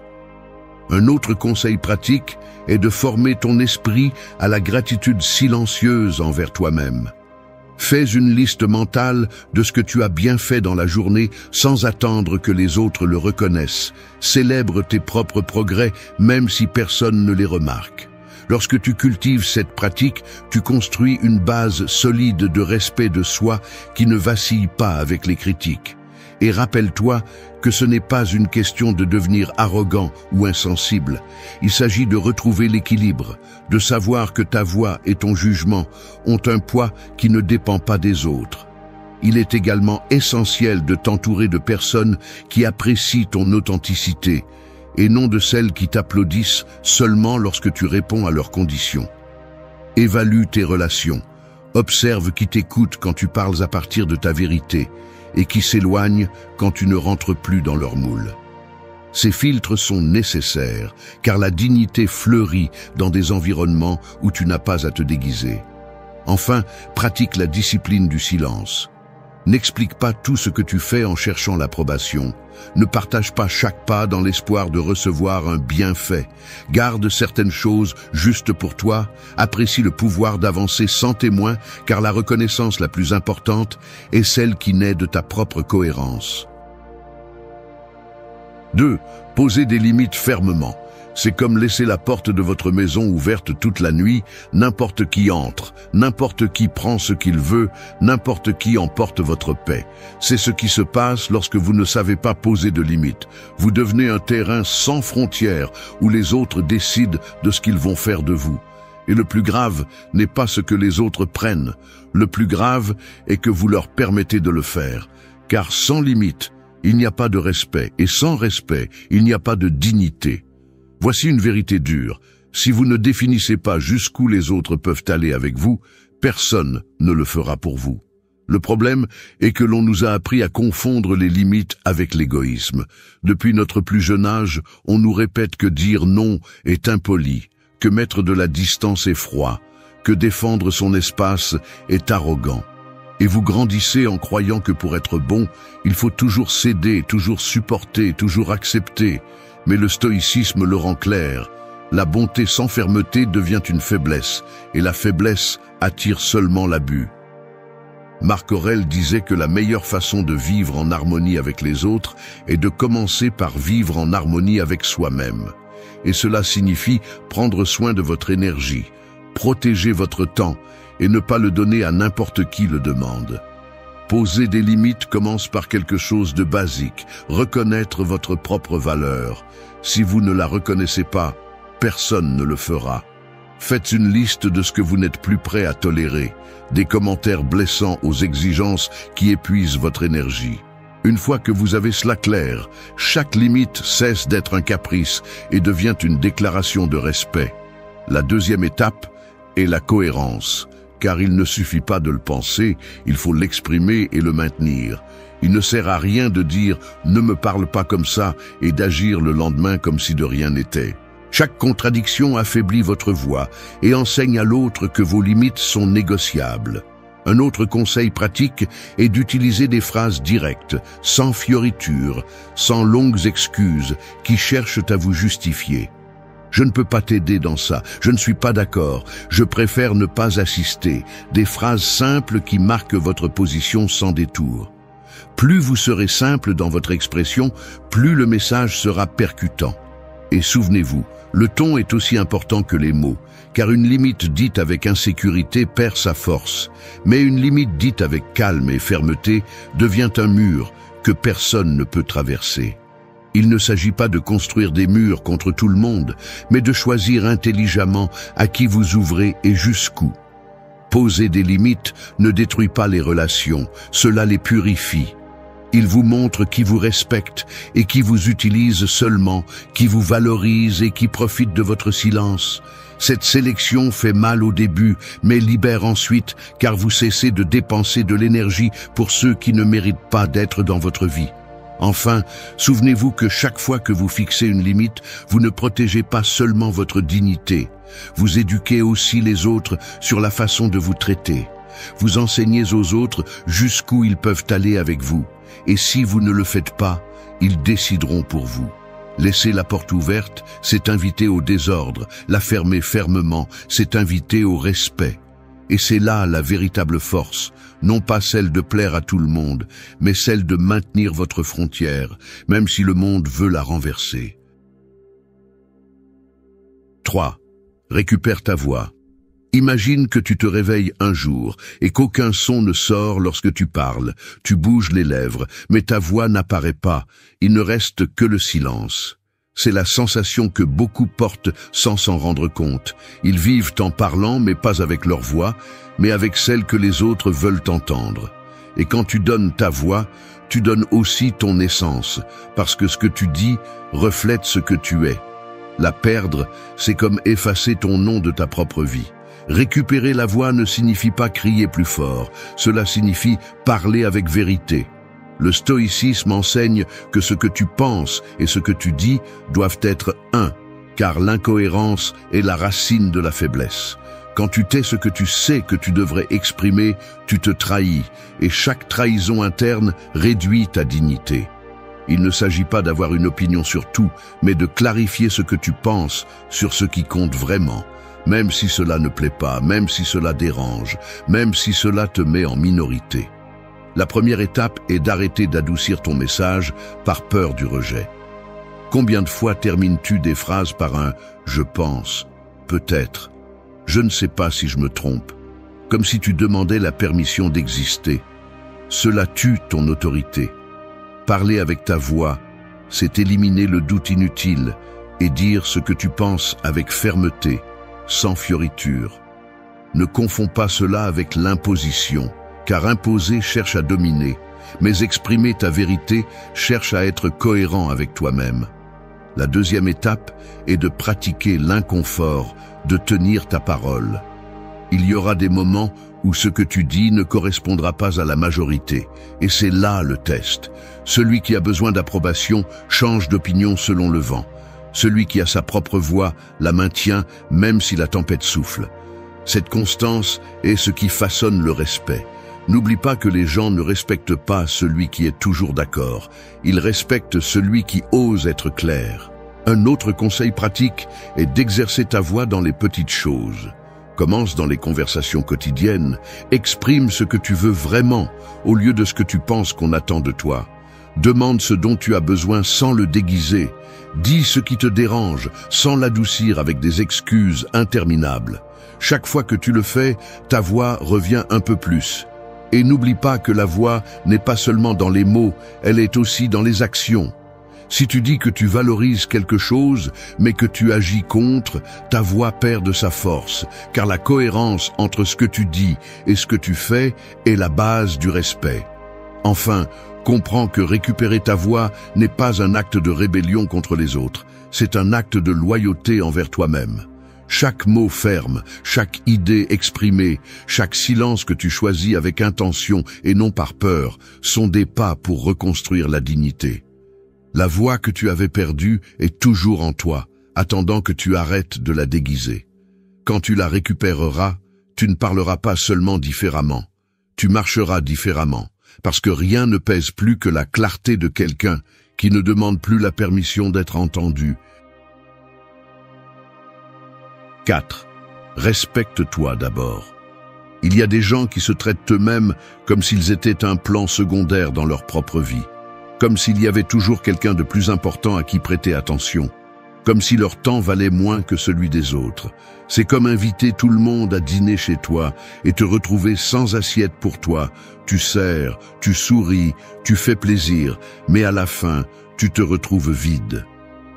Un autre conseil pratique est de former ton esprit à la gratitude silencieuse envers toi-même. Fais une liste mentale de ce que tu as bien fait dans la journée sans attendre que les autres le reconnaissent. Célèbre tes propres progrès même si personne ne les remarque. Lorsque tu cultives cette pratique, tu construis une base solide de respect de soi qui ne vacille pas avec les critiques. Et rappelle-toi que ce n'est pas une question de devenir arrogant ou insensible. Il s'agit de retrouver l'équilibre, de savoir que ta voix et ton jugement ont un poids qui ne dépend pas des autres. Il est également essentiel de t'entourer de personnes qui apprécient ton authenticité et non de celles qui t'applaudissent seulement lorsque tu réponds à leurs conditions. Évalue tes relations. Observe qui t'écoute quand tu parles à partir de ta vérité et qui s'éloigne quand tu ne rentres plus dans leur moule. Ces filtres sont nécessaires, car la dignité fleurit dans des environnements où tu n'as pas à te déguiser. Enfin, pratique la discipline du silence. N'explique pas tout ce que tu fais en cherchant l'approbation. Ne partage pas chaque pas dans l'espoir de recevoir un bienfait. Garde certaines choses juste pour toi. Apprécie le pouvoir d'avancer sans témoin, car la reconnaissance la plus importante est celle qui naît de ta propre cohérence. 2. Posez des limites fermement. C'est comme laisser la porte de votre maison ouverte toute la nuit, n'importe qui entre, n'importe qui prend ce qu'il veut, n'importe qui emporte votre paix. C'est ce qui se passe lorsque vous ne savez pas poser de limites. Vous devenez un terrain sans frontières où les autres décident de ce qu'ils vont faire de vous. Et le plus grave n'est pas ce que les autres prennent. Le plus grave est que vous leur permettez de le faire. Car sans limite, il n'y a pas de respect, et sans respect, il n'y a pas de dignité. Voici une vérité dure. Si vous ne définissez pas jusqu'où les autres peuvent aller avec vous, personne ne le fera pour vous. Le problème est que l'on nous a appris à confondre les limites avec l'égoïsme. Depuis notre plus jeune âge, on nous répète que dire non est impoli, que mettre de la distance est froid, que défendre son espace est arrogant. Et vous grandissez en croyant que pour être bon, il faut toujours céder, toujours supporter, toujours accepter. Mais le stoïcisme le rend clair. La bonté sans fermeté devient une faiblesse, et la faiblesse attire seulement l'abus. Marc Aurèle disait que la meilleure façon de vivre en harmonie avec les autres est de commencer par vivre en harmonie avec soi-même. Et cela signifie prendre soin de votre énergie, protéger votre temps, et ne pas le donner à n'importe qui le demande. Poser des limites commence par quelque chose de basique, reconnaître votre propre valeur. Si vous ne la reconnaissez pas, personne ne le fera. Faites une liste de ce que vous n'êtes plus prêt à tolérer, des commentaires blessants aux exigences qui épuisent votre énergie. Une fois que vous avez cela clair, chaque limite cesse d'être un caprice et devient une déclaration de respect. La deuxième étape est la cohérence. Car il ne suffit pas de le penser, il faut l'exprimer et le maintenir. Il ne sert à rien de dire « ne me parle pas comme ça » et d'agir le lendemain comme si de rien n'était. Chaque contradiction affaiblit votre voix et enseigne à l'autre que vos limites sont négociables. Un autre conseil pratique est d'utiliser des phrases directes, sans fioritures, sans longues excuses, qui cherchent à vous justifier. Je ne peux pas t'aider dans ça, je ne suis pas d'accord, je préfère ne pas assister. Des phrases simples qui marquent votre position sans détour. Plus vous serez simple dans votre expression, plus le message sera percutant. Et souvenez-vous, le ton est aussi important que les mots, car une limite dite avec insécurité perd sa force, mais une limite dite avec calme et fermeté devient un mur que personne ne peut traverser. Il ne s'agit pas de construire des murs contre tout le monde, mais de choisir intelligemment à qui vous ouvrez et jusqu'où. Poser des limites ne détruit pas les relations, cela les purifie. Il vous montre qui vous respecte et qui vous utilise seulement, qui vous valorise et qui profite de votre silence. Cette sélection fait mal au début, mais libère ensuite, car vous cessez de dépenser de l'énergie pour ceux qui ne méritent pas d'être dans votre vie. Enfin, souvenez-vous que chaque fois que vous fixez une limite, vous ne protégez pas seulement votre dignité. Vous éduquez aussi les autres sur la façon de vous traiter. Vous enseignez aux autres jusqu'où ils peuvent aller avec vous. Et si vous ne le faites pas, ils décideront pour vous. Laisser la porte ouverte, c'est inviter au désordre. La fermer fermement, c'est inviter au respect. Et c'est là la véritable force, non pas celle de plaire à tout le monde, mais celle de maintenir votre frontière, même si le monde veut la renverser. 3. Récupère ta voix. Imagine que tu te réveilles un jour et qu'aucun son ne sort lorsque tu parles. Tu bouges les lèvres, mais ta voix n'apparaît pas. Il ne reste que le silence. C'est la sensation que beaucoup portent sans s'en rendre compte. Ils vivent en parlant, mais pas avec leur voix, mais avec celle que les autres veulent entendre. Et quand tu donnes ta voix, tu donnes aussi ton essence, parce que ce que tu dis reflète ce que tu es. La perdre, c'est comme effacer ton nom de ta propre vie. Récupérer la voix ne signifie pas crier plus fort, cela signifie parler avec vérité. Le stoïcisme enseigne que ce que tu penses et ce que tu dis doivent être un, car l'incohérence est la racine de la faiblesse. Quand tu tais ce que tu sais que tu devrais exprimer, tu te trahis, et chaque trahison interne réduit ta dignité. Il ne s'agit pas d'avoir une opinion sur tout, mais de clarifier ce que tu penses sur ce qui compte vraiment, même si cela ne plaît pas, même si cela dérange, même si cela te met en minorité. La première étape est d'arrêter d'adoucir ton message par peur du rejet. Combien de fois termines-tu des phrases par un « je pense »,« peut-être »,« je ne sais pas si je me trompe », comme si tu demandais la permission d'exister. Cela tue ton autorité. Parler avec ta voix, c'est éliminer le doute inutile et dire ce que tu penses avec fermeté, sans fioriture. Ne confonds pas cela avec l'imposition, car imposer cherche à dominer, mais exprimer ta vérité cherche à être cohérent avec toi-même. La deuxième étape est de pratiquer l'inconfort, de tenir ta parole. Il y aura des moments où ce que tu dis ne correspondra pas à la majorité, et c'est là le test. Celui qui a besoin d'approbation change d'opinion selon le vent. Celui qui a sa propre voix la maintient même si la tempête souffle. Cette constance est ce qui façonne le respect. N'oublie pas que les gens ne respectent pas celui qui est toujours d'accord. Ils respectent celui qui ose être clair. Un autre conseil pratique est d'exercer ta voix dans les petites choses. Commence dans les conversations quotidiennes. Exprime ce que tu veux vraiment, au lieu de ce que tu penses qu'on attend de toi. Demande ce dont tu as besoin sans le déguiser. Dis ce qui te dérange, sans l'adoucir avec des excuses interminables. Chaque fois que tu le fais, ta voix revient un peu plus. Et n'oublie pas que la voix n'est pas seulement dans les mots, elle est aussi dans les actions. Si tu dis que tu valorises quelque chose, mais que tu agis contre, ta voix perd de sa force, car la cohérence entre ce que tu dis et ce que tu fais est la base du respect. Enfin, comprends que récupérer ta voix n'est pas un acte de rébellion contre les autres, c'est un acte de loyauté envers toi-même. Chaque mot ferme, chaque idée exprimée, chaque silence que tu choisis avec intention et non par peur sont des pas pour reconstruire la dignité. La voix que tu avais perdue est toujours en toi, attendant que tu arrêtes de la déguiser. Quand tu la récupéreras, tu ne parleras pas seulement différemment, tu marcheras différemment, parce que rien ne pèse plus que la clarté de quelqu'un qui ne demande plus la permission d'être entendu. 4. Respecte-toi d'abord. Il y a des gens qui se traitent eux-mêmes comme s'ils étaient un plan secondaire dans leur propre vie, comme s'il y avait toujours quelqu'un de plus important à qui prêter attention, comme si leur temps valait moins que celui des autres. C'est comme inviter tout le monde à dîner chez toi et te retrouver sans assiette pour toi. Tu sers, tu souris, tu fais plaisir, mais à la fin, tu te retrouves vide.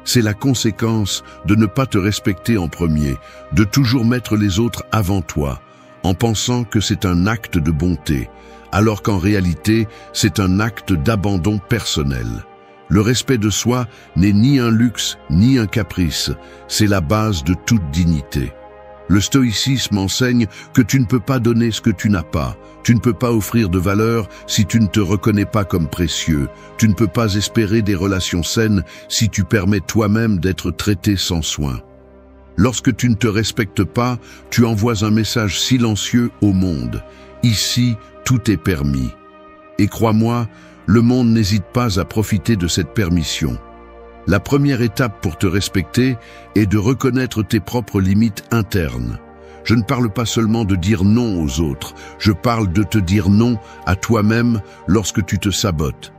C'est la conséquence de ne pas te respecter en premier, de toujours mettre les autres avant toi, en pensant que c'est un acte de bonté, alors qu'en réalité, c'est un acte d'abandon personnel. Le respect de soi n'est ni un luxe, ni un caprice, c'est la base de toute dignité. Le stoïcisme enseigne que tu ne peux pas donner ce que tu n'as pas. Tu ne peux pas offrir de valeur si tu ne te reconnais pas comme précieux. Tu ne peux pas espérer des relations saines si tu permets toi-même d'être traité sans soin. Lorsque tu ne te respectes pas, tu envoies un message silencieux au monde. Ici, tout est permis. Et crois-moi, le monde n'hésite pas à profiter de cette permission. La première étape pour te respecter est de reconnaître tes propres limites internes. Je ne parle pas seulement de dire non aux autres, je parle de te dire non à toi-même lorsque tu te sabotes.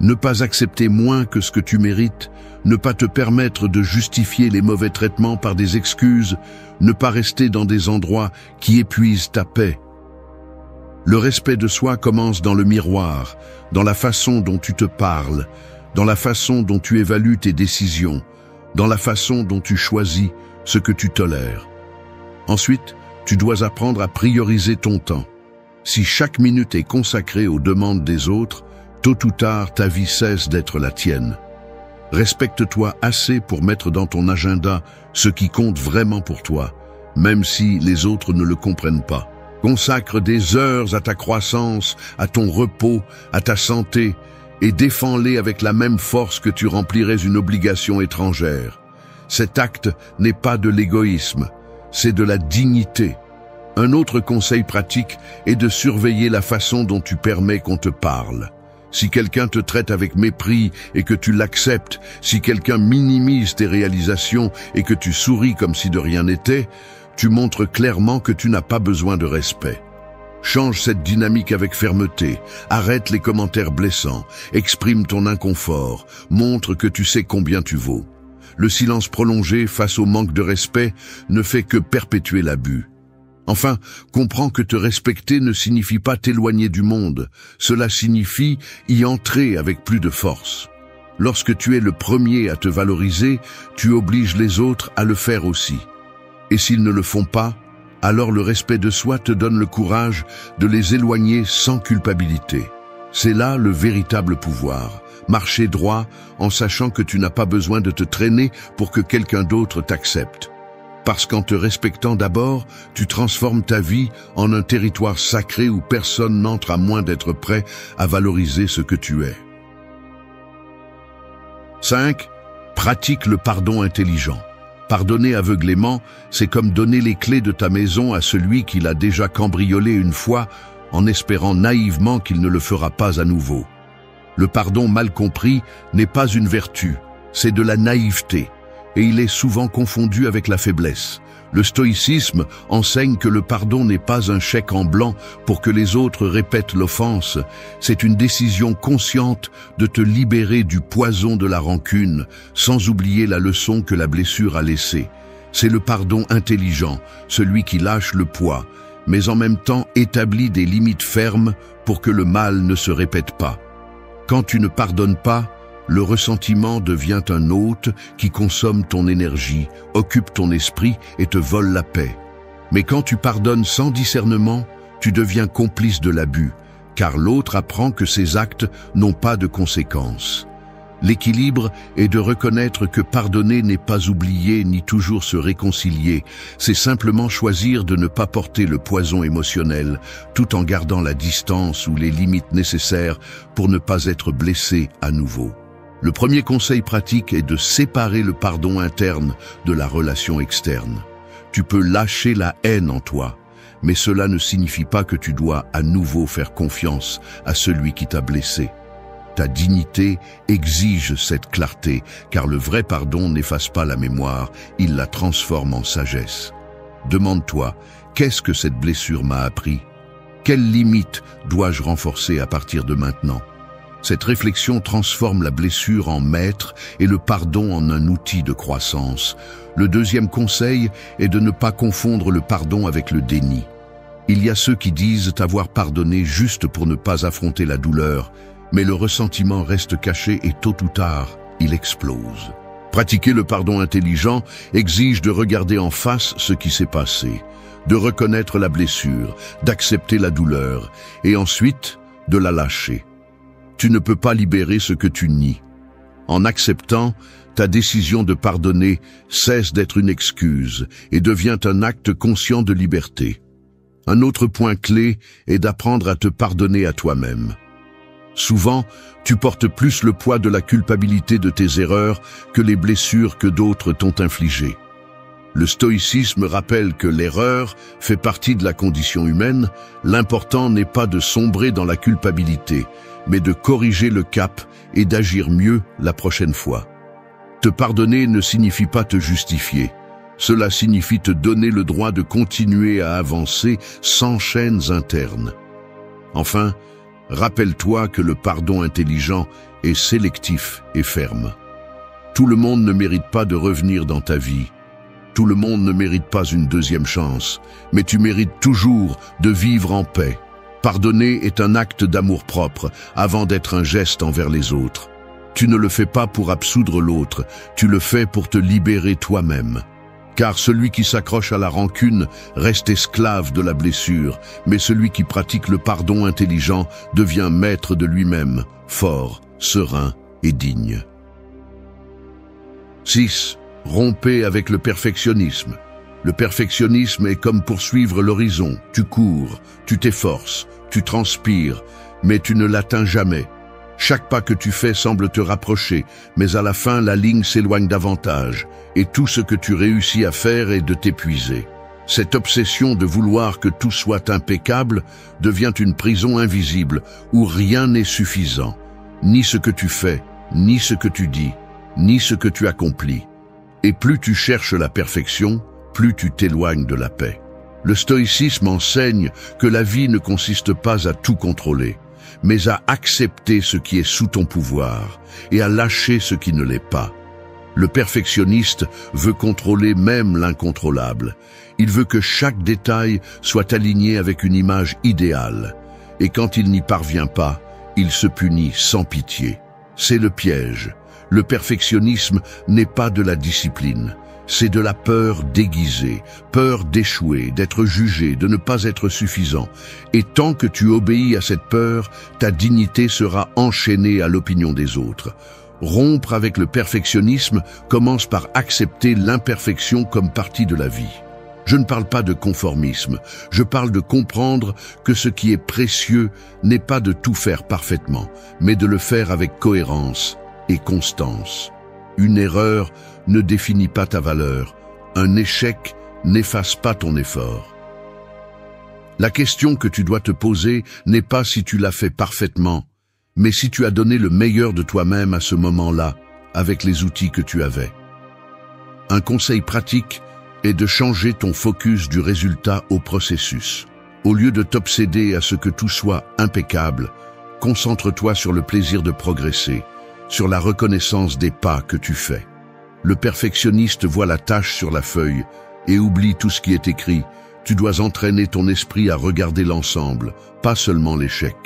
Ne pas accepter moins que ce que tu mérites, ne pas te permettre de justifier les mauvais traitements par des excuses, ne pas rester dans des endroits qui épuisent ta paix. Le respect de soi commence dans le miroir, dans la façon dont tu te parles, dans la façon dont tu évalues tes décisions, dans la façon dont tu choisis ce que tu tolères. Ensuite, tu dois apprendre à prioriser ton temps. Si chaque minute est consacrée aux demandes des autres, tôt ou tard, ta vie cesse d'être la tienne. Respecte-toi assez pour mettre dans ton agenda ce qui compte vraiment pour toi. même si les autres ne le comprennent pas. Consacre des heures à ta croissance, à ton repos, à ta santé, et défends-les avec la même force que tu remplirais une obligation étrangère. Cet acte n'est pas de l'égoïsme, c'est de la dignité. Un autre conseil pratique est de surveiller la façon dont tu permets qu'on te parle. Si quelqu'un te traite avec mépris et que tu l'acceptes, si quelqu'un minimise tes réalisations et que tu souris comme si de rien n'était, tu montres clairement que tu n'as pas besoin de respect. Change cette dynamique avec fermeté, arrête les commentaires blessants, exprime ton inconfort, montre que tu sais combien tu vaux. Le silence prolongé face au manque de respect ne fait que perpétuer l'abus. Enfin, comprends que te respecter ne signifie pas t'éloigner du monde, cela signifie y entrer avec plus de force. Lorsque tu es le premier à te valoriser, tu obliges les autres à le faire aussi. Et s'ils ne le font pas, alors le respect de soi te donne le courage de les éloigner sans culpabilité. C'est là le véritable pouvoir, marcher droit en sachant que tu n'as pas besoin de te traîner pour que quelqu'un d'autre t'accepte. Parce qu'en te respectant d'abord, tu transformes ta vie en un territoire sacré où personne n'entre à moins d'être prêt à valoriser ce que tu es. 5. Pratique le pardon intelligent. Pardonner aveuglément, c'est comme donner les clés de ta maison à celui qui l'a déjà cambriolé une fois en espérant naïvement qu'il ne le fera pas à nouveau. Le pardon mal compris n'est pas une vertu, c'est de la naïveté. Et il est souvent confondu avec la faiblesse. Le stoïcisme enseigne que le pardon n'est pas un chèque en blanc pour que les autres répètent l'offense, c'est une décision consciente de te libérer du poison de la rancune, sans oublier la leçon que la blessure a laissée. C'est le pardon intelligent, celui qui lâche le poids, mais en même temps établit des limites fermes pour que le mal ne se répète pas. Quand tu ne pardonnes pas, le ressentiment devient un hôte qui consomme ton énergie, occupe ton esprit et te vole la paix. Mais quand tu pardonnes sans discernement, tu deviens complice de l'abus, car l'autre apprend que ses actes n'ont pas de conséquences. L'équilibre est de reconnaître que pardonner n'est pas oublier ni toujours se réconcilier, c'est simplement choisir de ne pas porter le poison émotionnel, tout en gardant la distance ou les limites nécessaires pour ne pas être blessé à nouveau. Le premier conseil pratique est de séparer le pardon interne de la relation externe. Tu peux lâcher la haine en toi, mais cela ne signifie pas que tu dois à nouveau faire confiance à celui qui t'a blessé. Ta dignité exige cette clarté, car le vrai pardon n'efface pas la mémoire, il la transforme en sagesse. Demande-toi, qu'est-ce que cette blessure m'a appris? Quelles limites dois-je renforcer à partir de maintenant? Cette réflexion transforme la blessure en maître et le pardon en un outil de croissance. Le deuxième conseil est de ne pas confondre le pardon avec le déni. Il y a ceux qui disent avoir pardonné juste pour ne pas affronter la douleur, mais le ressentiment reste caché et tôt ou tard, il explose. Pratiquer le pardon intelligent exige de regarder en face ce qui s'est passé, de reconnaître la blessure, d'accepter la douleur et ensuite de la lâcher. Tu ne peux pas libérer ce que tu nies. En acceptant, ta décision de pardonner cesse d'être une excuse et devient un acte conscient de liberté. Un autre point clé est d'apprendre à te pardonner à toi-même. Souvent, tu portes plus le poids de la culpabilité de tes erreurs que les blessures que d'autres t'ont infligées. Le stoïcisme rappelle que l'erreur fait partie de la condition humaine, l'important n'est pas de sombrer dans la culpabilité, mais de corriger le cap et d'agir mieux la prochaine fois. Te pardonner ne signifie pas te justifier. Cela signifie te donner le droit de continuer à avancer sans chaînes internes. Enfin, rappelle-toi que le pardon intelligent est sélectif et ferme. Tout le monde ne mérite pas de revenir dans ta vie. Tout le monde ne mérite pas une deuxième chance, mais tu mérites toujours de vivre en paix. Pardonner est un acte d'amour-propre avant d'être un geste envers les autres. Tu ne le fais pas pour absoudre l'autre, tu le fais pour te libérer toi-même. Car celui qui s'accroche à la rancune reste esclave de la blessure, mais celui qui pratique le pardon intelligent devient maître de lui-même, fort, serein et digne. 6. Rompez avec le perfectionnisme. Le perfectionnisme est comme poursuivre l'horizon. Tu cours, tu t'efforces, tu transpires, mais tu ne l'atteins jamais. Chaque pas que tu fais semble te rapprocher, mais à la fin, la ligne s'éloigne davantage, et tout ce que tu réussis à faire est de t'épuiser. Cette obsession de vouloir que tout soit impeccable devient une prison invisible où rien n'est suffisant. Ni ce que tu fais, ni ce que tu dis, ni ce que tu accomplis. Et plus tu cherches la perfection, plus tu t'éloignes de la paix. Le stoïcisme enseigne que la vie ne consiste pas à tout contrôler, mais à accepter ce qui est sous ton pouvoir et à lâcher ce qui ne l'est pas. Le perfectionniste veut contrôler même l'incontrôlable. Il veut que chaque détail soit aligné avec une image idéale. Et quand il n'y parvient pas, il se punit sans pitié. C'est le piège. Le perfectionnisme n'est pas de la discipline. C'est de la peur déguisée, peur d'échouer, d'être jugé, de ne pas être suffisant. Et tant que tu obéis à cette peur, ta dignité sera enchaînée à l'opinion des autres. Rompre avec le perfectionnisme commence par accepter l'imperfection comme partie de la vie. Je ne parle pas de conformisme, je parle de comprendre que ce qui est précieux n'est pas de tout faire parfaitement, mais de le faire avec cohérence et constance. Une erreur ne définit pas ta valeur, un échec n'efface pas ton effort. La question que tu dois te poser n'est pas si tu l'as fait parfaitement, mais si tu as donné le meilleur de toi-même à ce moment-là, avec les outils que tu avais. Un conseil pratique est de changer ton focus du résultat au processus. Au lieu de t'obséder à ce que tout soit impeccable, concentre-toi sur le plaisir de progresser, sur la reconnaissance des pas que tu fais. Le perfectionniste voit la tâche sur la feuille et oublie tout ce qui est écrit. Tu dois entraîner ton esprit à regarder l'ensemble, pas seulement l'échec.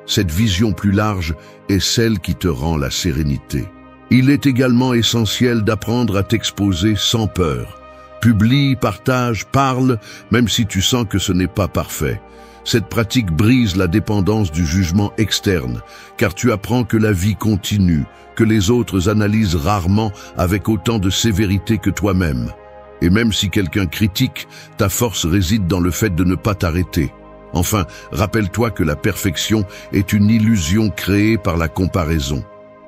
Cette vision plus large est celle qui te rend la sérénité. Il est également essentiel d'apprendre à t'exposer sans peur. Publie, partage, parle, même si tu sens que ce n'est pas parfait. Cette pratique brise la dépendance du jugement externe, car tu apprends que la vie continue, que les autres analysent rarement avec autant de sévérité que toi-même. Et même si quelqu'un critique, ta force réside dans le fait de ne pas t'arrêter. Enfin, rappelle-toi que la perfection est une illusion créée par la comparaison.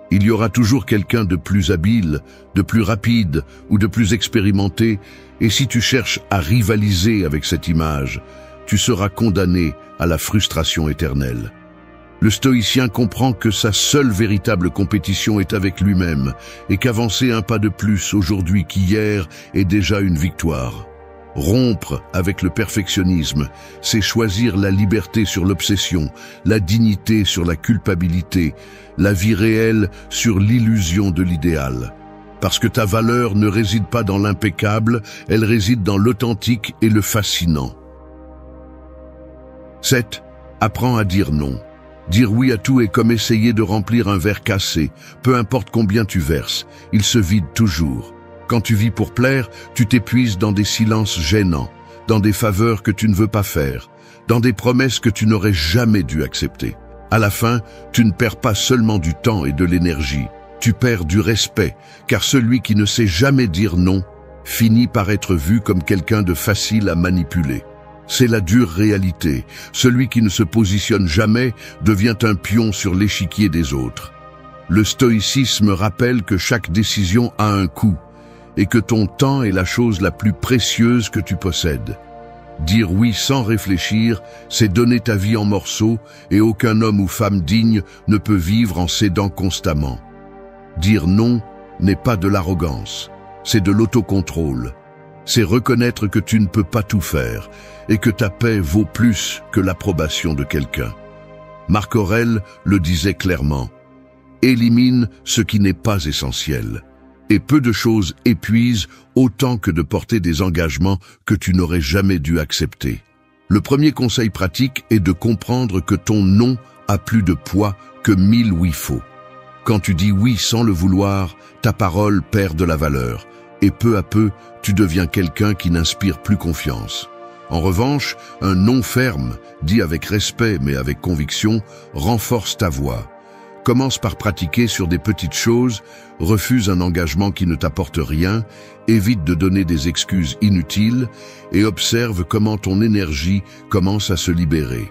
Il y aura toujours quelqu'un de plus habile, de plus rapide ou de plus expérimenté, et si tu cherches à rivaliser avec cette image, tu seras condamné à la frustration éternelle. Le stoïcien comprend que sa seule véritable compétition est avec lui-même, et qu'avancer un pas de plus aujourd'hui qu'hier est déjà une victoire. Rompre avec le perfectionnisme, c'est choisir la liberté sur l'obsession, la dignité sur la culpabilité, la vie réelle sur l'illusion de l'idéal. Parce que ta valeur ne réside pas dans l'impeccable, elle réside dans l'authentique et le fascinant. 7. Apprends à dire non. Dire oui à tout est comme essayer de remplir un verre cassé. Peu importe combien tu verses, il se vide toujours. Quand tu vis pour plaire, tu t'épuises dans des silences gênants, dans des faveurs que tu ne veux pas faire, dans des promesses que tu n'aurais jamais dû accepter. À la fin, tu ne perds pas seulement du temps et de l'énergie, tu perds du respect, car celui qui ne sait jamais dire non finit par être vu comme quelqu'un de facile à manipuler. C'est la dure réalité. Celui qui ne se positionne jamais devient un pion sur l'échiquier des autres. Le stoïcisme rappelle que chaque décision a un coût et que ton temps est la chose la plus précieuse que tu possèdes. Dire oui sans réfléchir, c'est donner ta vie en morceaux et aucun homme ou femme digne ne peut vivre en cédant constamment. Dire non n'est pas de l'arrogance, c'est de l'autocontrôle. C'est reconnaître que tu ne peux pas tout faire et que ta paix vaut plus que l'approbation de quelqu'un. Marc Aurèle le disait clairement, « Élimine ce qui n'est pas essentiel. » Et peu de choses épuisent autant que de porter des engagements que tu n'aurais jamais dû accepter. Le premier conseil pratique est de comprendre que ton non a plus de poids que 1000 oui faux. Quand tu dis oui sans le vouloir, ta parole perd de la valeur, et peu à peu, tu deviens quelqu'un qui n'inspire plus confiance. En revanche, un non ferme, dit avec respect mais avec conviction, renforce ta voix. Commence par pratiquer sur des petites choses, refuse un engagement qui ne t'apporte rien, évite de donner des excuses inutiles et observe comment ton énergie commence à se libérer.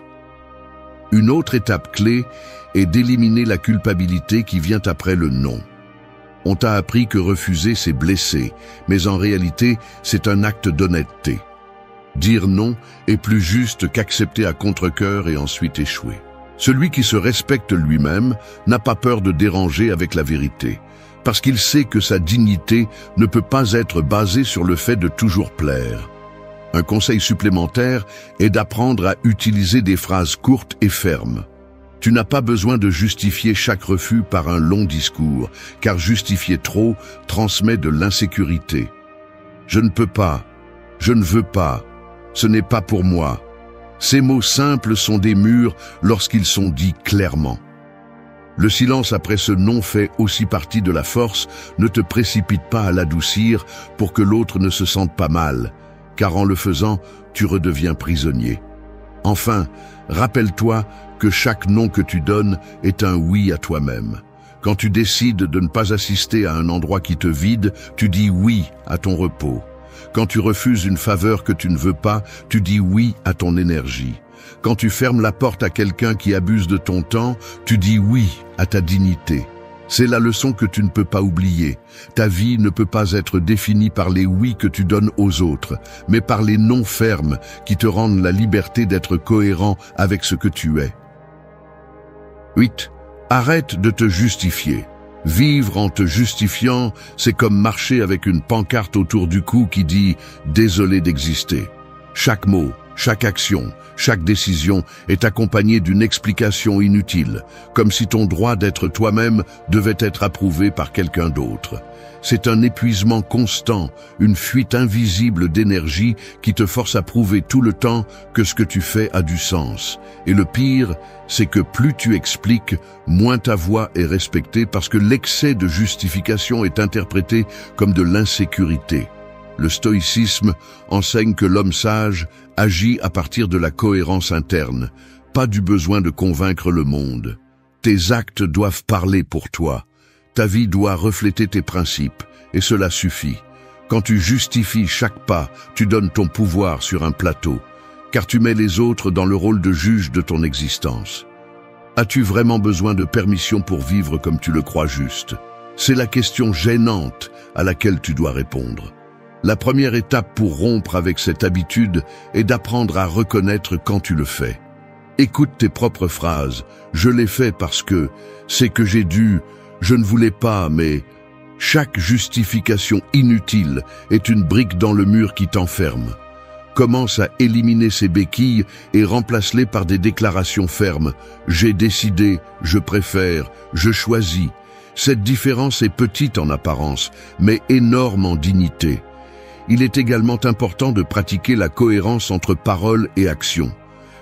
Une autre étape clé est d'éliminer la culpabilité qui vient après le non. On t'a appris que refuser, c'est blesser, mais en réalité, c'est un acte d'honnêteté. Dire non est plus juste qu'accepter à contre-cœur et ensuite échouer. Celui qui se respecte lui-même n'a pas peur de déranger avec la vérité, parce qu'il sait que sa dignité ne peut pas être basée sur le fait de toujours plaire. Un conseil supplémentaire est d'apprendre à utiliser des phrases courtes et fermes. Tu n'as pas besoin de justifier chaque refus par un long discours, car justifier trop transmet de l'insécurité. Je ne peux pas, je ne veux pas, ce n'est pas pour moi. Ces mots simples sont des murs lorsqu'ils sont dits clairement. Le silence après ce non fait aussi partie de la force. Ne te précipite pas à l'adoucir pour que l'autre ne se sente pas mal, car en le faisant, tu redeviens prisonnier. Enfin, rappelle-toi que chaque non que tu donnes est un oui à toi-même. Quand tu décides de ne pas assister à un endroit qui te vide, tu dis oui à ton repos. Quand tu refuses une faveur que tu ne veux pas, tu dis oui à ton énergie. Quand tu fermes la porte à quelqu'un qui abuse de ton temps, tu dis oui à ta dignité. C'est la leçon que tu ne peux pas oublier. Ta vie ne peut pas être définie par les oui que tu donnes aux autres, mais par les non fermes qui te rendent la liberté d'être cohérent avec ce que tu es. 8. Arrête de te justifier. Vivre en te justifiant, c'est comme marcher avec une pancarte autour du cou qui dit « Désolé d'exister ». Chaque mot, chaque action, chaque décision est accompagnée d'une explication inutile, comme si ton droit d'être toi-même devait être approuvé par quelqu'un d'autre. C'est un épuisement constant, une fuite invisible d'énergie qui te force à prouver tout le temps que ce que tu fais a du sens. Et le pire, c'est que plus tu expliques, moins ta voix est respectée parce que l'excès de justification est interprété comme de l'insécurité. Le stoïcisme enseigne que l'homme sage agit à partir de la cohérence interne, pas du besoin de convaincre le monde. Tes actes doivent parler pour toi. Ta vie doit refléter tes principes, et cela suffit. Quand tu justifies chaque pas, tu donnes ton pouvoir sur un plateau, car tu mets les autres dans le rôle de juge de ton existence. As-tu vraiment besoin de permission pour vivre comme tu le crois juste? C'est la question gênante à laquelle tu dois répondre. La première étape pour rompre avec cette habitude est d'apprendre à reconnaître quand tu le fais. Écoute tes propres phrases. Je l'ai fait parce que, c'est que j'ai dû, je ne voulais pas, mais... Chaque justification inutile est une brique dans le mur qui t'enferme. Commence à éliminer ces béquilles et remplace-les par des déclarations fermes. J'ai décidé, je préfère, je choisis. Cette différence est petite en apparence, mais énorme en dignité. Il est également important de pratiquer la cohérence entre parole et action.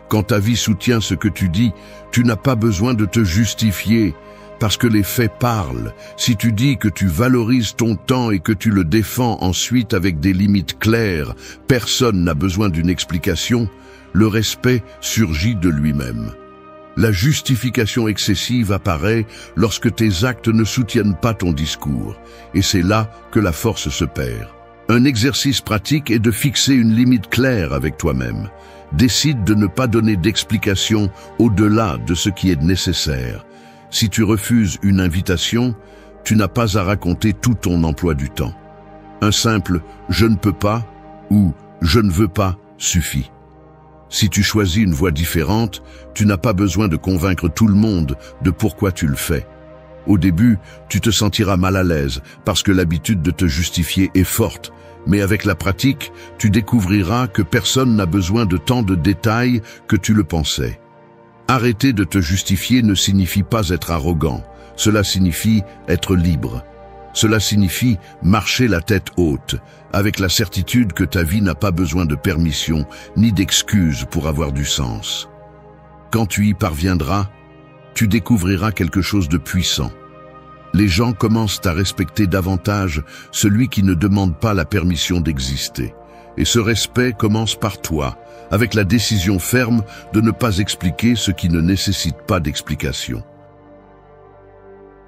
Quand ta vie soutient ce que tu dis, tu n'as pas besoin de te justifier, parce que les faits parlent. Si tu dis que tu valorises ton temps et que tu le défends ensuite avec des limites claires, personne n'a besoin d'une explication, le respect surgit de lui-même. La justification excessive apparaît lorsque tes actes ne soutiennent pas ton discours, et c'est là que la force se perd. Un exercice pratique est de fixer une limite claire avec toi-même. Décide de ne pas donner d'explication au-delà de ce qui est nécessaire. Si tu refuses une invitation, tu n'as pas à raconter tout ton emploi du temps. Un simple « je ne peux pas » ou « je ne veux pas » suffit. Si tu choisis une voie différente, tu n'as pas besoin de convaincre tout le monde de pourquoi tu le fais. Au début, tu te sentiras mal à l'aise parce que l'habitude de te justifier est forte, mais avec la pratique, tu découvriras que personne n'a besoin de tant de détails que tu le pensais. Arrêter de te justifier ne signifie pas être arrogant, cela signifie être libre. Cela signifie marcher la tête haute, avec la certitude que ta vie n'a pas besoin de permission ni d'excuses pour avoir du sens. Quand tu y parviendras, tu découvriras quelque chose de puissant. Les gens commencent à respecter davantage celui qui ne demande pas la permission d'exister. Et ce respect commence par toi, avec la décision ferme de ne pas expliquer ce qui ne nécessite pas d'explication.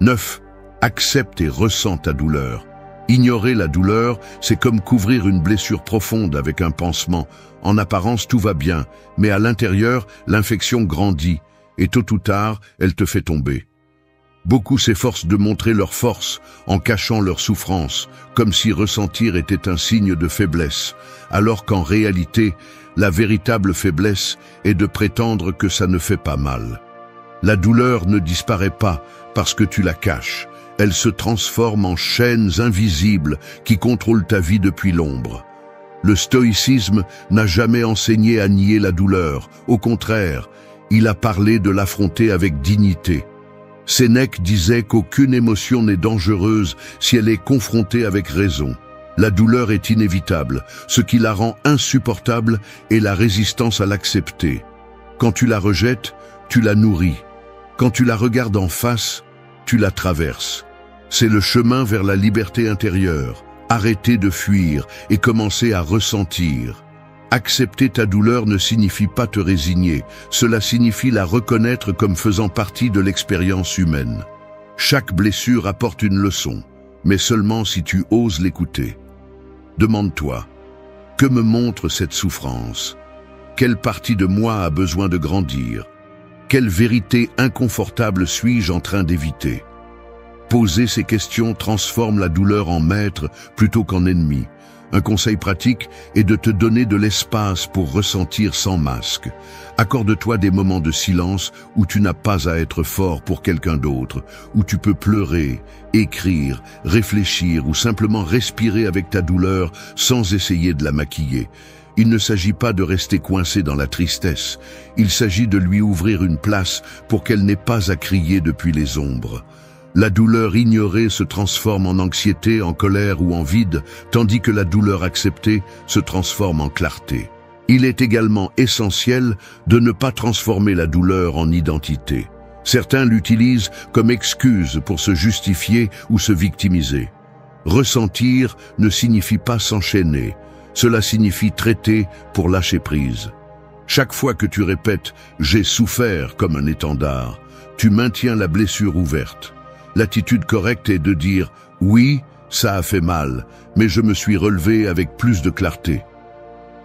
9. Accepte et ressens ta douleur. Ignorer la douleur, c'est comme couvrir une blessure profonde avec un pansement. En apparence, tout va bien, mais à l'intérieur, l'infection grandit, et tôt ou tard, elle te fait tomber. Beaucoup s'efforcent de montrer leur force en cachant leur souffrance, comme si ressentir était un signe de faiblesse, alors qu'en réalité, la véritable faiblesse est de prétendre que ça ne fait pas mal. La douleur ne disparaît pas parce que tu la caches. Elle se transforme en chaînes invisibles qui contrôlent ta vie depuis l'ombre. Le stoïcisme n'a jamais enseigné à nier la douleur. Au contraire, il a parlé de l'affronter avec dignité. Sénèque disait qu'aucune émotion n'est dangereuse si elle est confrontée avec raison. La douleur est inévitable. Ce qui la rend insupportable est la résistance à l'accepter. Quand tu la rejettes, tu la nourris. Quand tu la regardes en face, tu la traverses. C'est le chemin vers la liberté intérieure. Arrêter de fuir et commencer à ressentir. Accepter ta douleur ne signifie pas te résigner. Cela signifie la reconnaître comme faisant partie de l'expérience humaine. Chaque blessure apporte une leçon, mais seulement si tu oses l'écouter. Demande-toi, que me montre cette souffrance? Quelle partie de moi a besoin de grandir? Quelle vérité inconfortable suis-je en train d'éviter? Poser ces questions transforme la douleur en maître plutôt qu'en ennemi. Un conseil pratique est de te donner de l'espace pour ressentir sans masque. Accorde-toi des moments de silence où tu n'as pas à être fort pour quelqu'un d'autre, où tu peux pleurer, écrire, réfléchir ou simplement respirer avec ta douleur sans essayer de la maquiller. Il ne s'agit pas de rester coincé dans la tristesse, il s'agit de lui ouvrir une place pour qu'elle n'ait pas à crier depuis les ombres. La douleur ignorée se transforme en anxiété, en colère ou en vide, tandis que la douleur acceptée se transforme en clarté. Il est également essentiel de ne pas transformer la douleur en identité. Certains l'utilisent comme excuse pour se justifier ou se victimiser. Ressentir ne signifie pas s'enchaîner. Cela signifie traiter pour lâcher prise. Chaque fois que tu répètes « j'ai souffert » comme un étendard, tu maintiens la blessure ouverte. L'attitude correcte est de dire « oui, ça a fait mal, mais je me suis relevé avec plus de clarté ».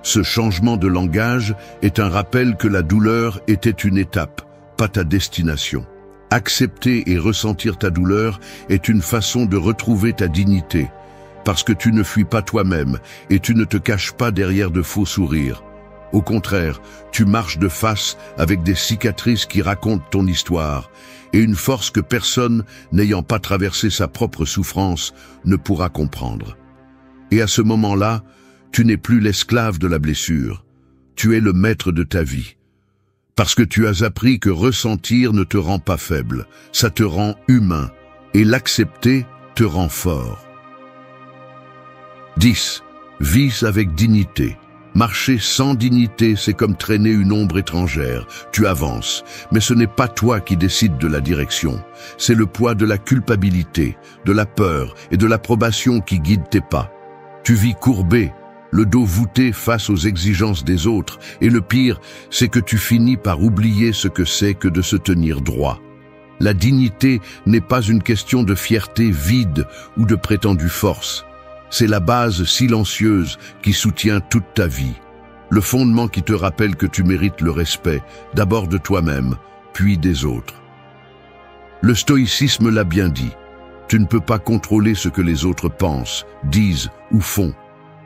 Ce changement de langage est un rappel que la douleur était une étape, pas ta destination. Accepter et ressentir ta douleur est une façon de retrouver ta dignité, parce que tu ne fuis pas toi-même et tu ne te caches pas derrière de faux sourires. Au contraire, tu marches de face avec des cicatrices qui racontent ton histoire et une force que personne, n'ayant pas traversé sa propre souffrance, ne pourra comprendre. Et à ce moment-là, tu n'es plus l'esclave de la blessure, tu es le maître de ta vie. Parce que tu as appris que ressentir ne te rend pas faible, ça te rend humain, et l'accepter te rend fort. 10. Vis avec dignité. Marcher sans dignité, c'est comme traîner une ombre étrangère. Tu avances, mais ce n'est pas toi qui décides de la direction. C'est le poids de la culpabilité, de la peur et de l'approbation qui guide tes pas. Tu vis courbé, le dos voûté face aux exigences des autres, et le pire, c'est que tu finis par oublier ce que c'est que de se tenir droit. La dignité n'est pas une question de fierté vide ou de prétendue force. C'est la base silencieuse qui soutient toute ta vie. Le fondement qui te rappelle que tu mérites le respect, d'abord de toi-même, puis des autres. Le stoïcisme l'a bien dit. Tu ne peux pas contrôler ce que les autres pensent, disent ou font.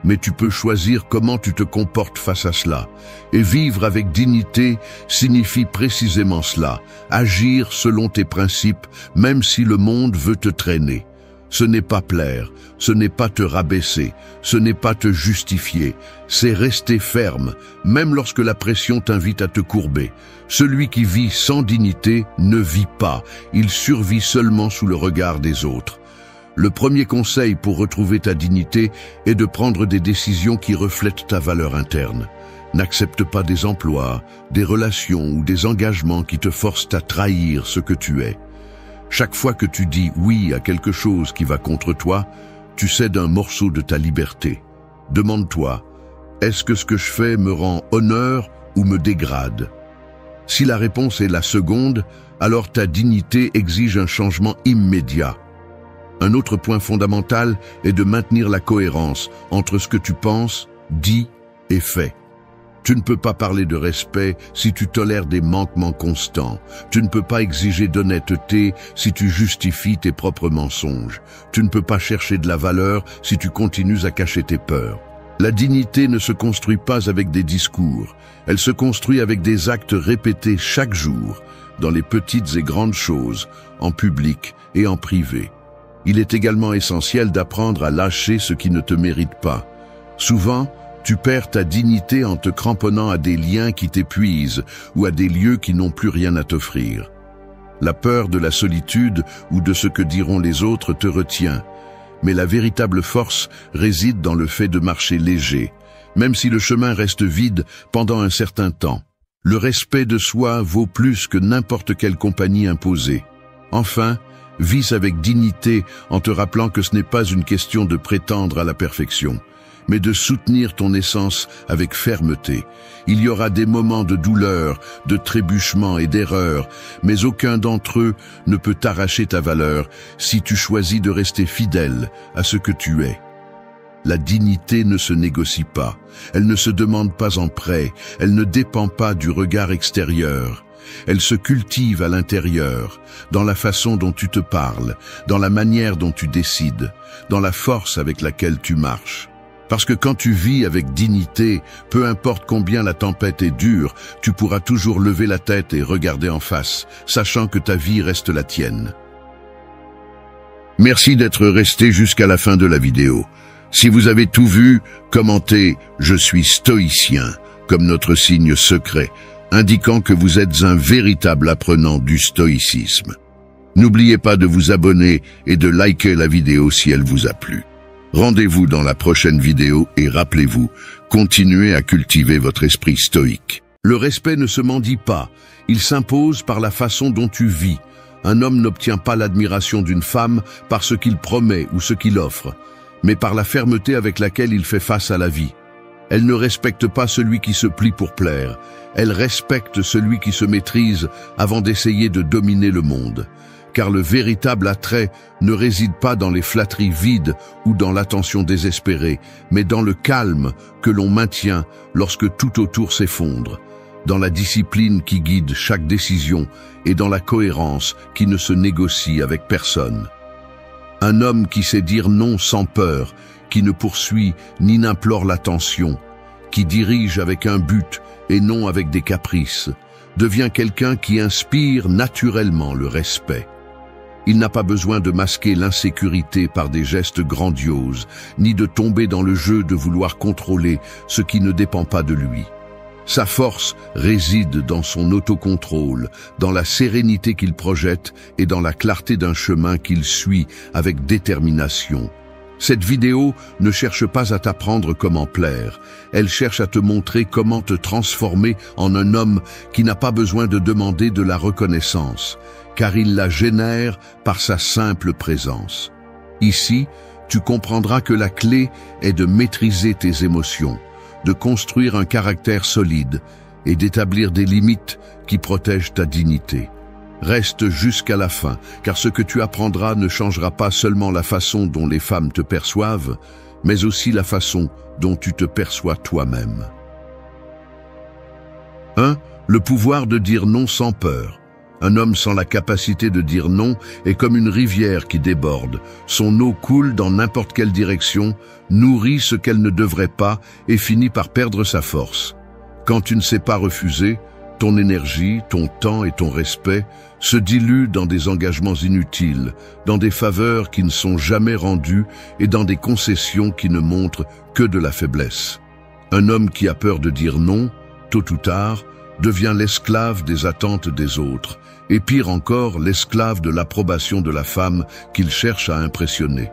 Mais tu peux choisir comment tu te comportes face à cela. Et vivre avec dignité signifie précisément cela, agir selon tes principes, même si le monde veut te traîner. Ce n'est pas plaire, ce n'est pas te rabaisser, ce n'est pas te justifier, c'est rester ferme, même lorsque la pression t'invite à te courber. Celui qui vit sans dignité ne vit pas, il survit seulement sous le regard des autres. Le premier conseil pour retrouver ta dignité est de prendre des décisions qui reflètent ta valeur interne. N'accepte pas des emplois, des relations ou des engagements qui te forcent à trahir ce que tu es. Chaque fois que tu dis oui à quelque chose qui va contre toi, tu cèdes un morceau de ta liberté. Demande-toi, est-ce que ce que je fais me rend honneur ou me dégrade? Si la réponse est la seconde, alors ta dignité exige un changement immédiat. Un autre point fondamental est de maintenir la cohérence entre ce que tu penses, dis et fais. Tu ne peux pas parler de respect si tu tolères des manquements constants. Tu ne peux pas exiger d'honnêteté si tu justifies tes propres mensonges. Tu ne peux pas chercher de la valeur si tu continues à cacher tes peurs. La dignité ne se construit pas avec des discours. Elle se construit avec des actes répétés chaque jour, dans les petites et grandes choses, en public et en privé. Il est également essentiel d'apprendre à lâcher ce qui ne te mérite pas. Souvent, tu perds ta dignité en te cramponnant à des liens qui t'épuisent ou à des lieux qui n'ont plus rien à t'offrir. La peur de la solitude ou de ce que diront les autres te retient, mais la véritable force réside dans le fait de marcher léger, même si le chemin reste vide pendant un certain temps. Le respect de soi vaut plus que n'importe quelle compagnie imposée. Enfin, vis avec dignité en te rappelant que ce n'est pas une question de prétendre à la perfection, mais de soutenir ton essence avec fermeté. Il y aura des moments de douleur, de trébuchement et d'erreur, mais aucun d'entre eux ne peut t'arracher ta valeur si tu choisis de rester fidèle à ce que tu es. La dignité ne se négocie pas, elle ne se demande pas en prêt, elle ne dépend pas du regard extérieur. Elle se cultive à l'intérieur, dans la façon dont tu te parles, dans la manière dont tu décides, dans la force avec laquelle tu marches. Parce que quand tu vis avec dignité, peu importe combien la tempête est dure, tu pourras toujours lever la tête et regarder en face, sachant que ta vie reste la tienne. Merci d'être resté jusqu'à la fin de la vidéo. Si vous avez tout vu, commentez « Je suis stoïcien » comme notre signe secret, indiquant que vous êtes un véritable apprenant du stoïcisme. N'oubliez pas de vous abonner et de liker la vidéo si elle vous a plu. Rendez-vous dans la prochaine vidéo et rappelez-vous, continuez à cultiver votre esprit stoïque. Le respect ne se mendie pas, il s'impose par la façon dont tu vis. Un homme n'obtient pas l'admiration d'une femme par ce qu'il promet ou ce qu'il offre, mais par la fermeté avec laquelle il fait face à la vie. Elle ne respecte pas celui qui se plie pour plaire, elle respecte celui qui se maîtrise avant d'essayer de dominer le monde. Car le véritable attrait ne réside pas dans les flatteries vides ou dans l'attention désespérée, mais dans le calme que l'on maintient lorsque tout autour s'effondre, dans la discipline qui guide chaque décision et dans la cohérence qui ne se négocie avec personne. Un homme qui sait dire non sans peur, qui ne poursuit ni n'implore l'attention, qui dirige avec un but et non avec des caprices, devient quelqu'un qui inspire naturellement le respect. Il n'a pas besoin de masquer l'insécurité par des gestes grandioses, ni de tomber dans le jeu de vouloir contrôler ce qui ne dépend pas de lui. Sa force réside dans son autocontrôle, dans la sérénité qu'il projette et dans la clarté d'un chemin qu'il suit avec détermination. Cette vidéo ne cherche pas à t'apprendre comment plaire, elle cherche à te montrer comment te transformer en un homme qui n'a pas besoin de demander de la reconnaissance, car il la génère par sa simple présence. Ici, tu comprendras que la clé est de maîtriser tes émotions, de construire un caractère solide et d'établir des limites qui protègent ta dignité. Reste jusqu'à la fin, car ce que tu apprendras ne changera pas seulement la façon dont les femmes te perçoivent, mais aussi la façon dont tu te perçois toi-même. 1. Le pouvoir de dire non sans peur. Un homme sans la capacité de dire non est comme une rivière qui déborde. Son eau coule dans n'importe quelle direction, nourrit ce qu'elle ne devrait pas et finit par perdre sa force. Quand tu ne sais pas refuser, ton énergie, ton temps et ton respect se diluent dans des engagements inutiles, dans des faveurs qui ne sont jamais rendues et dans des concessions qui ne montrent que de la faiblesse. Un homme qui a peur de dire non, tôt ou tard, devient l'esclave des attentes des autres, et pire encore, l'esclave de l'approbation de la femme qu'il cherche à impressionner.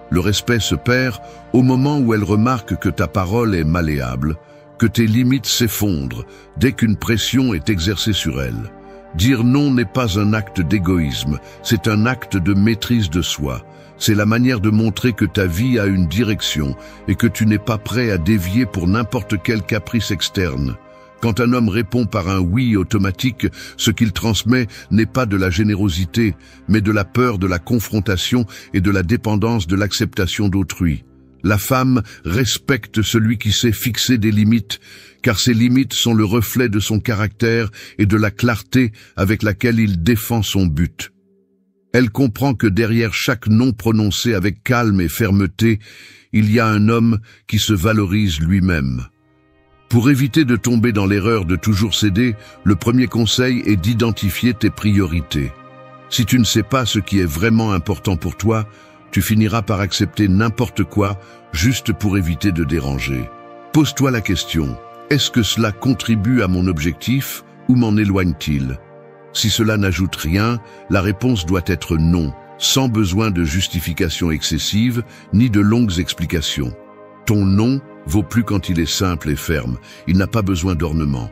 Le respect se perd au moment où elle remarque que ta parole est malléable, que tes limites s'effondrent dès qu'une pression est exercée sur elle. Dire non n'est pas un acte d'égoïsme, c'est un acte de maîtrise de soi. C'est la manière de montrer que ta vie a une direction et que tu n'es pas prêt à dévier pour n'importe quel caprice externe. Quand un homme répond par un oui automatique, ce qu'il transmet n'est pas de la générosité, mais de la peur de la confrontation et de la dépendance de l'acceptation d'autrui. La femme respecte celui qui sait fixer des limites, car ces limites sont le reflet de son caractère et de la clarté avec laquelle il défend son but. Elle comprend que derrière chaque non prononcé avec calme et fermeté, il y a un homme qui se valorise lui-même. Pour éviter de tomber dans l'erreur de toujours céder, le premier conseil est d'identifier tes priorités. Si tu ne sais pas ce qui est vraiment important pour toi, tu finiras par accepter n'importe quoi juste pour éviter de déranger. Pose-toi la question, est-ce que cela contribue à mon objectif ou m'en éloigne-t-il? Si cela n'ajoute rien, la réponse doit être non, sans besoin de justification excessive ni de longues explications. Ton non vaut plus quand il est simple et ferme, il n'a pas besoin d'ornement.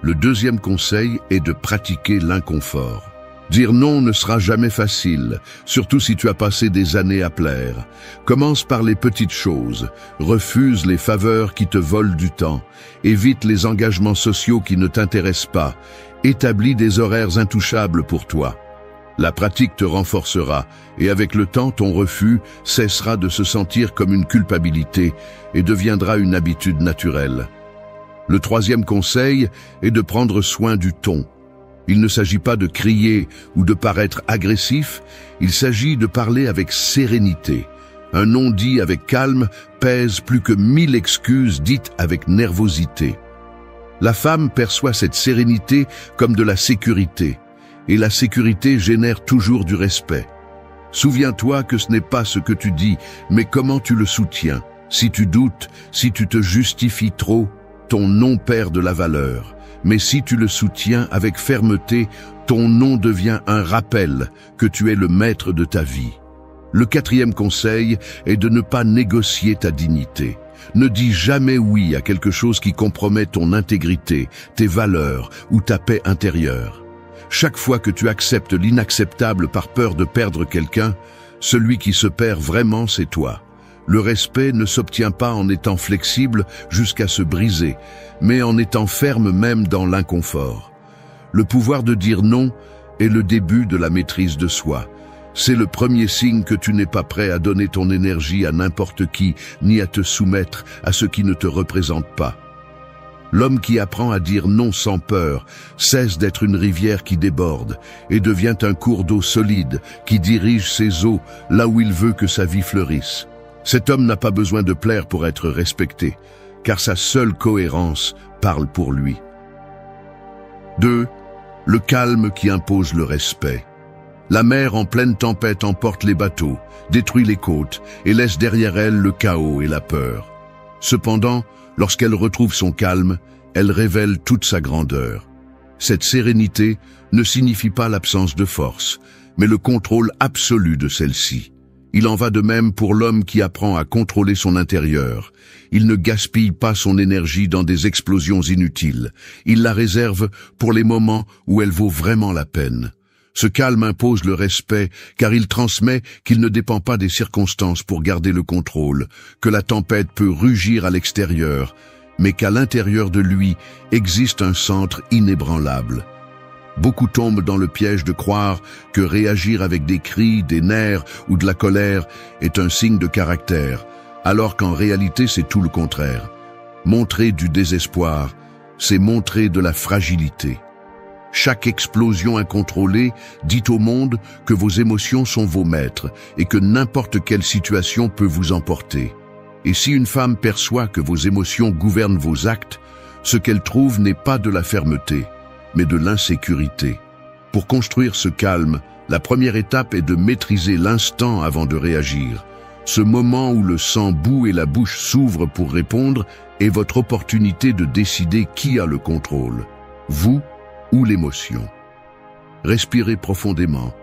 Le deuxième conseil est de pratiquer l'inconfort. Dire non ne sera jamais facile, surtout si tu as passé des années à plaire. Commence par les petites choses, refuse les faveurs qui te volent du temps, évite les engagements sociaux qui ne t'intéressent pas, établis des horaires intouchables pour toi. La pratique te renforcera et avec le temps, ton refus cessera de se sentir comme une culpabilité et deviendra une habitude naturelle. Le troisième conseil est de prendre soin du ton. Il ne s'agit pas de crier ou de paraître agressif, il s'agit de parler avec sérénité. Un non dit avec calme pèse plus que 1000 excuses dites avec nervosité. La femme perçoit cette sérénité comme de la sécurité, et la sécurité génère toujours du respect. Souviens-toi que ce n'est pas ce que tu dis, mais comment tu le soutiens. Si tu doutes, si tu te justifies trop, ton non perd de la valeur. Mais si tu le soutiens avec fermeté, ton non devient un rappel que tu es le maître de ta vie. Le quatrième conseil est de ne pas négocier ta dignité. Ne dis jamais oui à quelque chose qui compromet ton intégrité, tes valeurs ou ta paix intérieure. Chaque fois que tu acceptes l'inacceptable par peur de perdre quelqu'un, celui qui se perd vraiment, c'est toi. Le respect ne s'obtient pas en étant flexible jusqu'à se briser, mais en étant ferme même dans l'inconfort. Le pouvoir de dire non est le début de la maîtrise de soi. C'est le premier signe que tu n'es pas prêt à donner ton énergie à n'importe qui, ni à te soumettre à ce qui ne te représente pas. L'homme qui apprend à dire non sans peur cesse d'être une rivière qui déborde et devient un cours d'eau solide qui dirige ses eaux là où il veut que sa vie fleurisse. Cet homme n'a pas besoin de plaire pour être respecté, car sa seule cohérence parle pour lui. 2. Le calme qui impose le respect. La mer en pleine tempête emporte les bateaux, détruit les côtes et laisse derrière elle le chaos et la peur. Cependant, lorsqu'elle retrouve son calme, elle révèle toute sa grandeur. Cette sérénité ne signifie pas l'absence de force, mais le contrôle absolu de celle-ci. Il en va de même pour l'homme qui apprend à contrôler son intérieur. Il ne gaspille pas son énergie dans des explosions inutiles. Il la réserve pour les moments où elle vaut vraiment la peine. Ce calme impose le respect, car il transmet qu'il ne dépend pas des circonstances pour garder le contrôle, que la tempête peut rugir à l'extérieur, mais qu'à l'intérieur de lui existe un centre inébranlable. Beaucoup tombent dans le piège de croire que réagir avec des cris, des nerfs ou de la colère est un signe de caractère, alors qu'en réalité c'est tout le contraire. Montrer du désespoir, c'est montrer de la fragilité. Chaque explosion incontrôlée dit au monde que vos émotions sont vos maîtres et que n'importe quelle situation peut vous emporter. Et si une femme perçoit que vos émotions gouvernent vos actes, ce qu'elle trouve n'est pas de la fermeté, mais de l'insécurité. Pour construire ce calme, la première étape est de maîtriser l'instant avant de réagir. Ce moment où le sang bout et la bouche s'ouvrent pour répondre est votre opportunité de décider qui a le contrôle, vous ou l'émotion. Respirez profondément,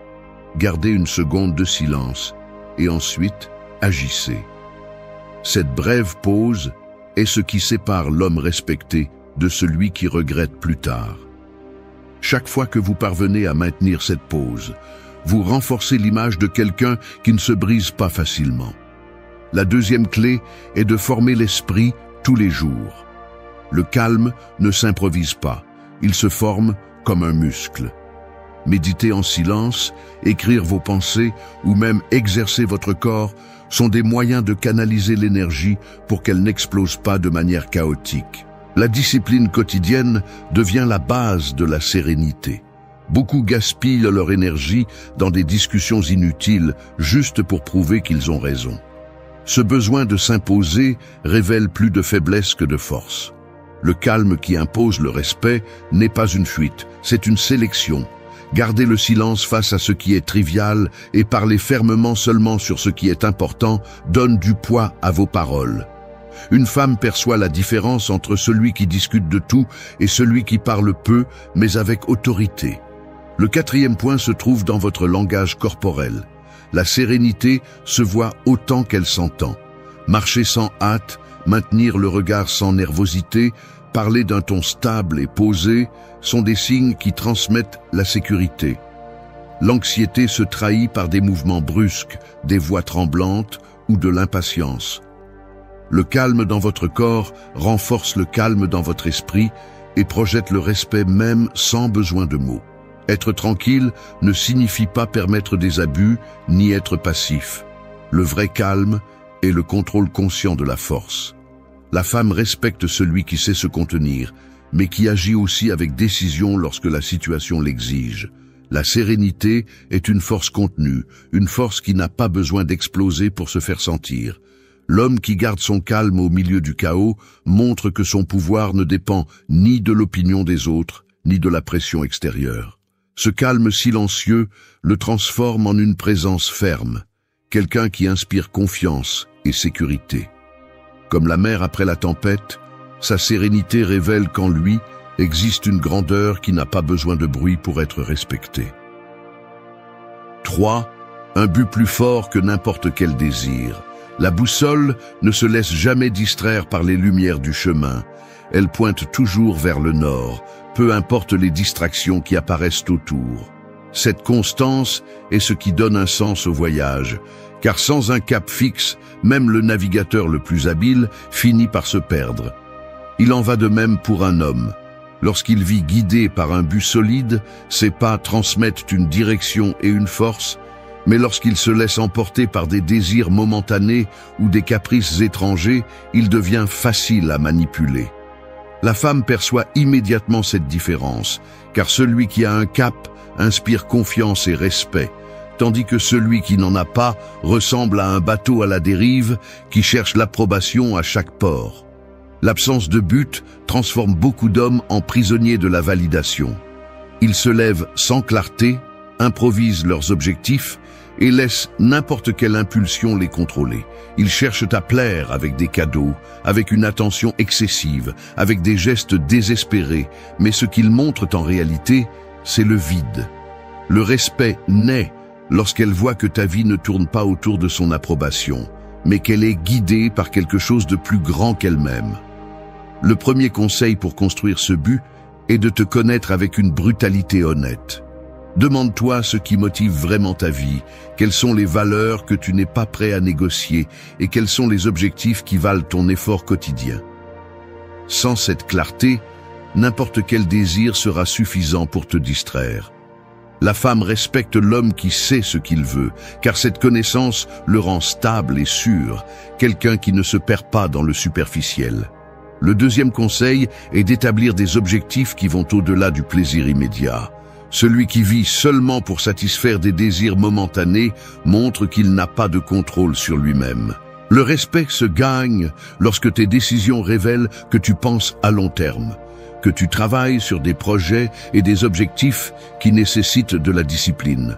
gardez une seconde de silence et ensuite agissez. Cette brève pause est ce qui sépare l'homme respecté de celui qui regrette plus tard. Chaque fois que vous parvenez à maintenir cette pause, vous renforcez l'image de quelqu'un qui ne se brise pas facilement. La deuxième clé est de former l'esprit tous les jours. Le calme ne s'improvise pas, il se forme comme un muscle. Méditer en silence, écrire vos pensées ou même exercer votre corps sont des moyens de canaliser l'énergie pour qu'elle n'explose pas de manière chaotique. La discipline quotidienne devient la base de la sérénité. Beaucoup gaspillent leur énergie dans des discussions inutiles juste pour prouver qu'ils ont raison. Ce besoin de s'imposer révèle plus de faiblesse que de force. Le calme qui impose le respect n'est pas une fuite, c'est une sélection. Gardez le silence face à ce qui est trivial et parlez fermement seulement sur ce qui est important donne du poids à vos paroles. Une femme perçoit la différence entre celui qui discute de tout et celui qui parle peu, mais avec autorité. Le quatrième point se trouve dans votre langage corporel. La sérénité se voit autant qu'elle s'entend. Marcher sans hâte, maintenir le regard sans nervosité, parler d'un ton stable et posé sont des signes qui transmettent la sécurité. L'anxiété se trahit par des mouvements brusques, des voix tremblantes ou de l'impatience. Le calme dans votre corps renforce le calme dans votre esprit et projette le respect même sans besoin de mots. Être tranquille ne signifie pas permettre des abus ni être passif. Le vrai calme est le contrôle conscient de la force. La femme respecte celui qui sait se contenir, mais qui agit aussi avec décision lorsque la situation l'exige. La sérénité est une force contenue, une force qui n'a pas besoin d'exploser pour se faire sentir. L'homme qui garde son calme au milieu du chaos montre que son pouvoir ne dépend ni de l'opinion des autres, ni de la pression extérieure. Ce calme silencieux le transforme en une présence ferme, quelqu'un qui inspire confiance et sécurité. Comme la mer après la tempête, sa sérénité révèle qu'en lui existe une grandeur qui n'a pas besoin de bruit pour être respectée. 3. Un but plus fort que n'importe quel désir. La boussole ne se laisse jamais distraire par les lumières du chemin. Elle pointe toujours vers le nord, peu importe les distractions qui apparaissent autour. Cette constance est ce qui donne un sens au voyage, car sans un cap fixe, même le navigateur le plus habile finit par se perdre. Il en va de même pour un homme. Lorsqu'il vit guidé par un but solide, ses pas transmettent une direction et une force, mais lorsqu'il se laisse emporter par des désirs momentanés ou des caprices étrangers, il devient facile à manipuler. La femme perçoit immédiatement cette différence, car celui qui a un cap inspire confiance et respect, tandis que celui qui n'en a pas ressemble à un bateau à la dérive qui cherche l'approbation à chaque port. L'absence de but transforme beaucoup d'hommes en prisonniers de la validation. Ils se lèvent sans clarté, improvisent leurs objectifs et laissent n'importe quelle impulsion les contrôler. Ils cherchent à plaire avec des cadeaux, avec une attention excessive, avec des gestes désespérés, mais ce qu'ils montrent en réalité, c'est le vide. Le respect naît lorsqu'elle voit que ta vie ne tourne pas autour de son approbation, mais qu'elle est guidée par quelque chose de plus grand qu'elle-même. Le premier conseil pour construire ce but est de te connaître avec une brutalité honnête. Demande-toi ce qui motive vraiment ta vie, quelles sont les valeurs que tu n'es pas prêt à négocier et quels sont les objectifs qui valent ton effort quotidien. Sans cette clarté, n'importe quel désir sera suffisant pour te distraire. La femme respecte l'homme qui sait ce qu'il veut, car cette connaissance le rend stable et sûr, quelqu'un qui ne se perd pas dans le superficiel. Le deuxième conseil est d'établir des objectifs qui vont au-delà du plaisir immédiat. Celui qui vit seulement pour satisfaire des désirs momentanés montre qu'il n'a pas de contrôle sur lui-même. Le respect se gagne lorsque tes décisions révèlent que tu penses à long terme, que tu travailles sur des projets et des objectifs qui nécessitent de la discipline.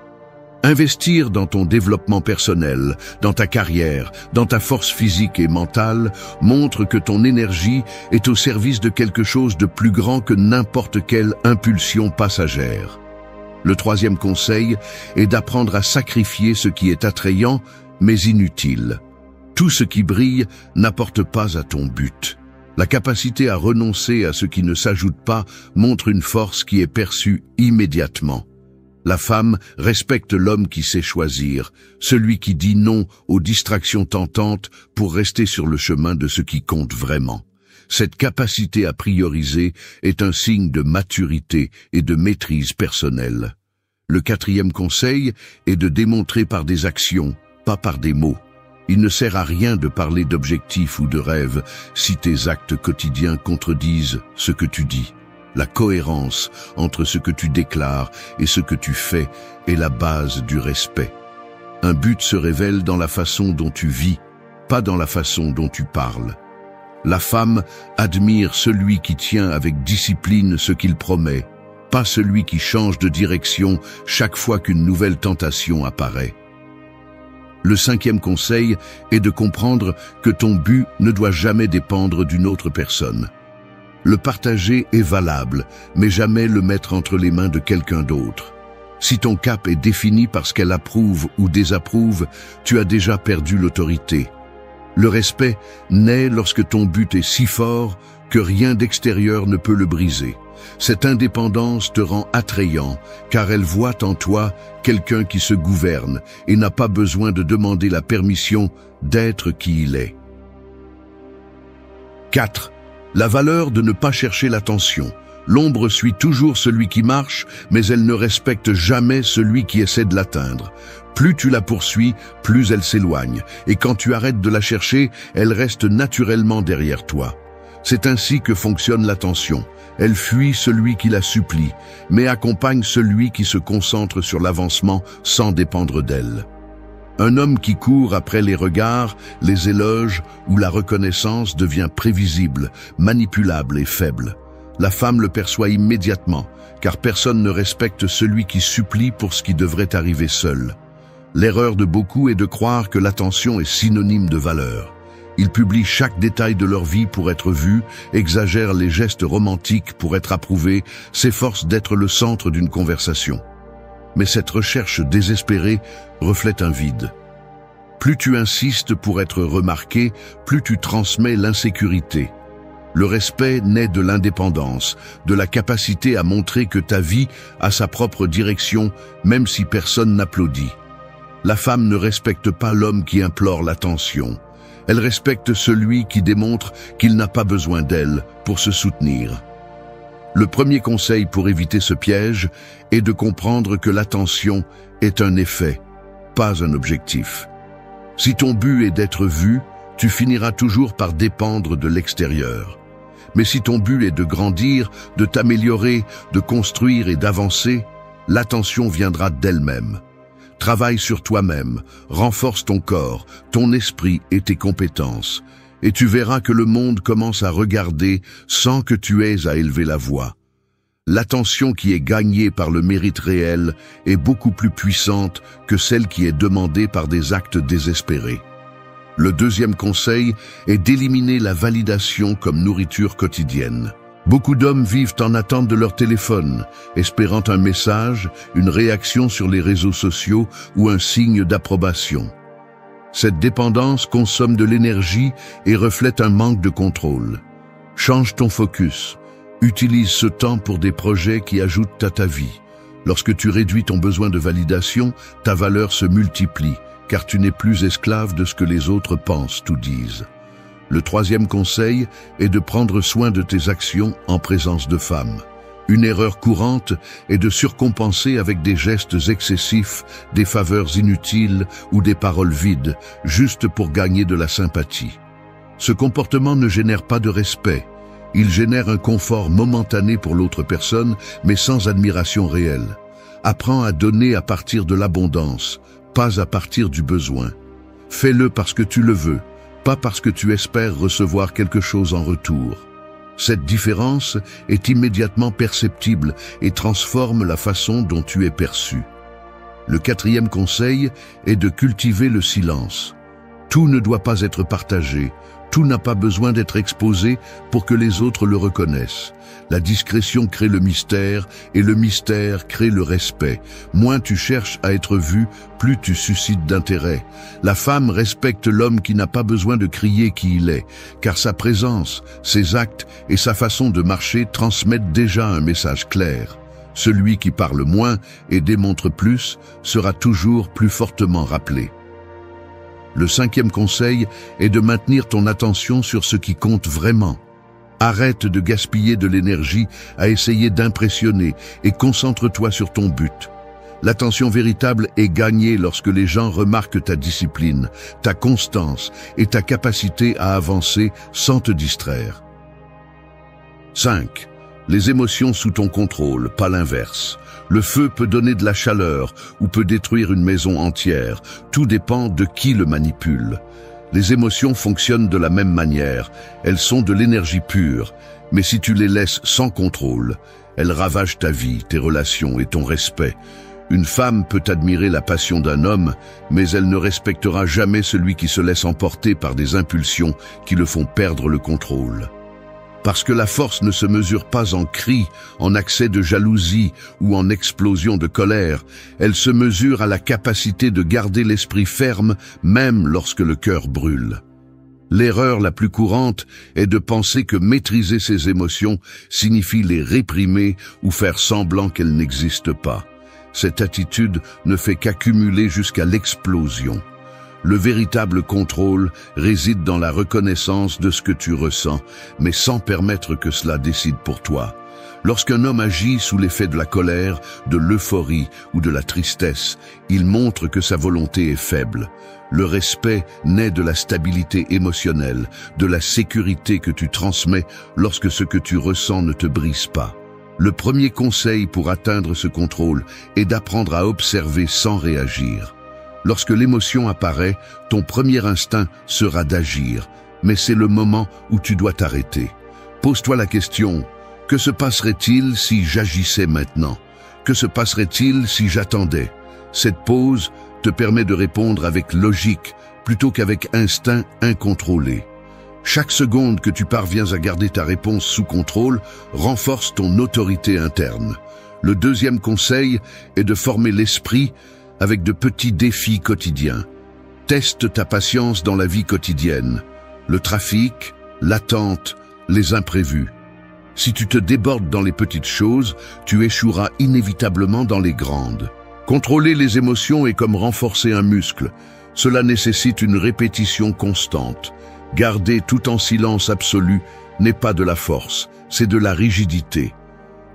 Investir dans ton développement personnel, dans ta carrière, dans ta force physique et mentale montre que ton énergie est au service de quelque chose de plus grand que n'importe quelle impulsion passagère. Le troisième conseil est d'apprendre à sacrifier ce qui est attrayant mais inutile. Tout ce qui brille n'apporte pas à ton but. La capacité à renoncer à ce qui ne s'ajoute pas montre une force qui est perçue immédiatement. La femme respecte l'homme qui sait choisir, celui qui dit non aux distractions tentantes pour rester sur le chemin de ce qui compte vraiment. Cette capacité à prioriser est un signe de maturité et de maîtrise personnelle. Le quatrième conseil est de démontrer par des actions, pas par des mots. Il ne sert à rien de parler d'objectifs ou de rêves si tes actes quotidiens contredisent ce que tu dis. La cohérence entre ce que tu déclares et ce que tu fais est la base du respect. Un but se révèle dans la façon dont tu vis, pas dans la façon dont tu parles. La femme admire celui qui tient avec discipline ce qu'il promet, pas celui qui change de direction chaque fois qu'une nouvelle tentation apparaît. Le cinquième conseil est de comprendre que ton but ne doit jamais dépendre d'une autre personne. Le partager est valable, mais jamais le mettre entre les mains de quelqu'un d'autre. Si ton cap est défini par ce qu'elle approuve ou désapprouve, tu as déjà perdu l'autorité. Le respect naît lorsque ton but est si fort que rien d'extérieur ne peut le briser. Cette indépendance te rend attrayant, car elle voit en toi quelqu'un qui se gouverne et n'a pas besoin de demander la permission d'être qui il est. 4. La valeur de ne pas chercher l'attention. L'ombre suit toujours celui qui marche, mais elle ne respecte jamais celui qui essaie de l'atteindre. Plus tu la poursuis, plus elle s'éloigne, et quand tu arrêtes de la chercher, elle reste naturellement derrière toi. C'est ainsi que fonctionne l'attention. Elle fuit celui qui la supplie, mais accompagne celui qui se concentre sur l'avancement sans dépendre d'elle. Un homme qui court après les regards, les éloges ou la reconnaissance devient prévisible, manipulable et faible. La femme le perçoit immédiatement, car personne ne respecte celui qui supplie pour ce qui devrait arriver seul. L'erreur de beaucoup est de croire que l'attention est synonyme de valeur. Ils publient chaque détail de leur vie pour être vus, exagèrent les gestes romantiques pour être approuvés, s'efforcent d'être le centre d'une conversation. Mais cette recherche désespérée reflète un vide. Plus tu insistes pour être remarqué, plus tu transmets l'insécurité. Le respect naît de l'indépendance, de la capacité à montrer que ta vie a sa propre direction, même si personne n'applaudit. La femme ne respecte pas l'homme qui implore l'attention. Elle respecte celui qui démontre qu'il n'a pas besoin d'elle pour se soutenir. Le premier conseil pour éviter ce piège est de comprendre que l'attention est un effet, pas un objectif. Si ton but est d'être vu, tu finiras toujours par dépendre de l'extérieur. Mais si ton but est de grandir, de t'améliorer, de construire et d'avancer, l'attention viendra d'elle-même. Travaille sur toi-même, renforce ton corps, ton esprit et tes compétences, et tu verras que le monde commence à regarder sans que tu aies à élever la voix. L'attention qui est gagnée par le mérite réel est beaucoup plus puissante que celle qui est demandée par des actes désespérés. Le deuxième conseil est d'éliminer la validation comme nourriture quotidienne. Beaucoup d'hommes vivent en attente de leur téléphone, espérant un message, une réaction sur les réseaux sociaux ou un signe d'approbation. Cette dépendance consomme de l'énergie et reflète un manque de contrôle. Change ton focus. Utilise ce temps pour des projets qui ajoutent à ta vie. Lorsque tu réduis ton besoin de validation, ta valeur se multiplie, car tu n'es plus esclave de ce que les autres pensent ou disent. Le troisième conseil est de prendre soin de tes actions en présence de femmes. Une erreur courante est de surcompenser avec des gestes excessifs, des faveurs inutiles ou des paroles vides, juste pour gagner de la sympathie. Ce comportement ne génère pas de respect. Il génère un confort momentané pour l'autre personne, mais sans admiration réelle. Apprends à donner à partir de l'abondance, pas à partir du besoin. Fais-le parce que tu le veux, pas parce que tu espères recevoir quelque chose en retour. Cette différence est immédiatement perceptible et transforme la façon dont tu es perçu. Le quatrième conseil est de cultiver le silence. Tout ne doit pas être partagé, tout n'a pas besoin d'être exposé pour que les autres le reconnaissent. La discrétion crée le mystère et le mystère crée le respect. Moins tu cherches à être vu, plus tu suscites d'intérêt. La femme respecte l'homme qui n'a pas besoin de crier qui il est, car sa présence, ses actes et sa façon de marcher transmettent déjà un message clair. Celui qui parle moins et démontre plus sera toujours plus fortement rappelé. Le cinquième conseil est de maintenir ton attention sur ce qui compte vraiment. Arrête de gaspiller de l'énergie à essayer d'impressionner et concentre-toi sur ton but. L'attention véritable est gagnée lorsque les gens remarquent ta discipline, ta constance et ta capacité à avancer sans te distraire. 5. Les émotions sous ton contrôle, pas l'inverse. Le feu peut donner de la chaleur ou peut détruire une maison entière. Tout dépend de qui le manipule. Les émotions fonctionnent de la même manière. Elles sont de l'énergie pure. Mais si tu les laisses sans contrôle, elles ravagent ta vie, tes relations et ton respect. Une femme peut admirer la passion d'un homme, mais elle ne respectera jamais celui qui se laisse emporter par des impulsions qui le font perdre le contrôle. Parce que la force ne se mesure pas en cris, en accès de jalousie ou en explosion de colère, elle se mesure à la capacité de garder l'esprit ferme même lorsque le cœur brûle. L'erreur la plus courante est de penser que maîtriser ses émotions signifie les réprimer ou faire semblant qu'elles n'existent pas. Cette attitude ne fait qu'accumuler jusqu'à l'explosion. Le véritable contrôle réside dans la reconnaissance de ce que tu ressens, mais sans permettre que cela décide pour toi. Lorsqu'un homme agit sous l'effet de la colère, de l'euphorie ou de la tristesse, il montre que sa volonté est faible. Le respect naît de la stabilité émotionnelle, de la sécurité que tu transmets lorsque ce que tu ressens ne te brise pas. Le premier conseil pour atteindre ce contrôle est d'apprendre à observer sans réagir. Lorsque l'émotion apparaît, ton premier instinct sera d'agir, mais c'est le moment où tu dois t'arrêter. Pose-toi la question, que se passerait-il si j'agissais maintenant? Que se passerait-il si j'attendais? Cette pause te permet de répondre avec logique plutôt qu'avec instinct incontrôlé. Chaque seconde que tu parviens à garder ta réponse sous contrôle renforce ton autorité interne. Le deuxième conseil est de former l'esprit avec de petits défis quotidiens. Teste ta patience dans la vie quotidienne, le trafic, l'attente, les imprévus. Si tu te débordes dans les petites choses, tu échoueras inévitablement dans les grandes. Contrôler les émotions est comme renforcer un muscle. Cela nécessite une répétition constante. Garder tout en silence absolu n'est pas de la force, c'est de la rigidité.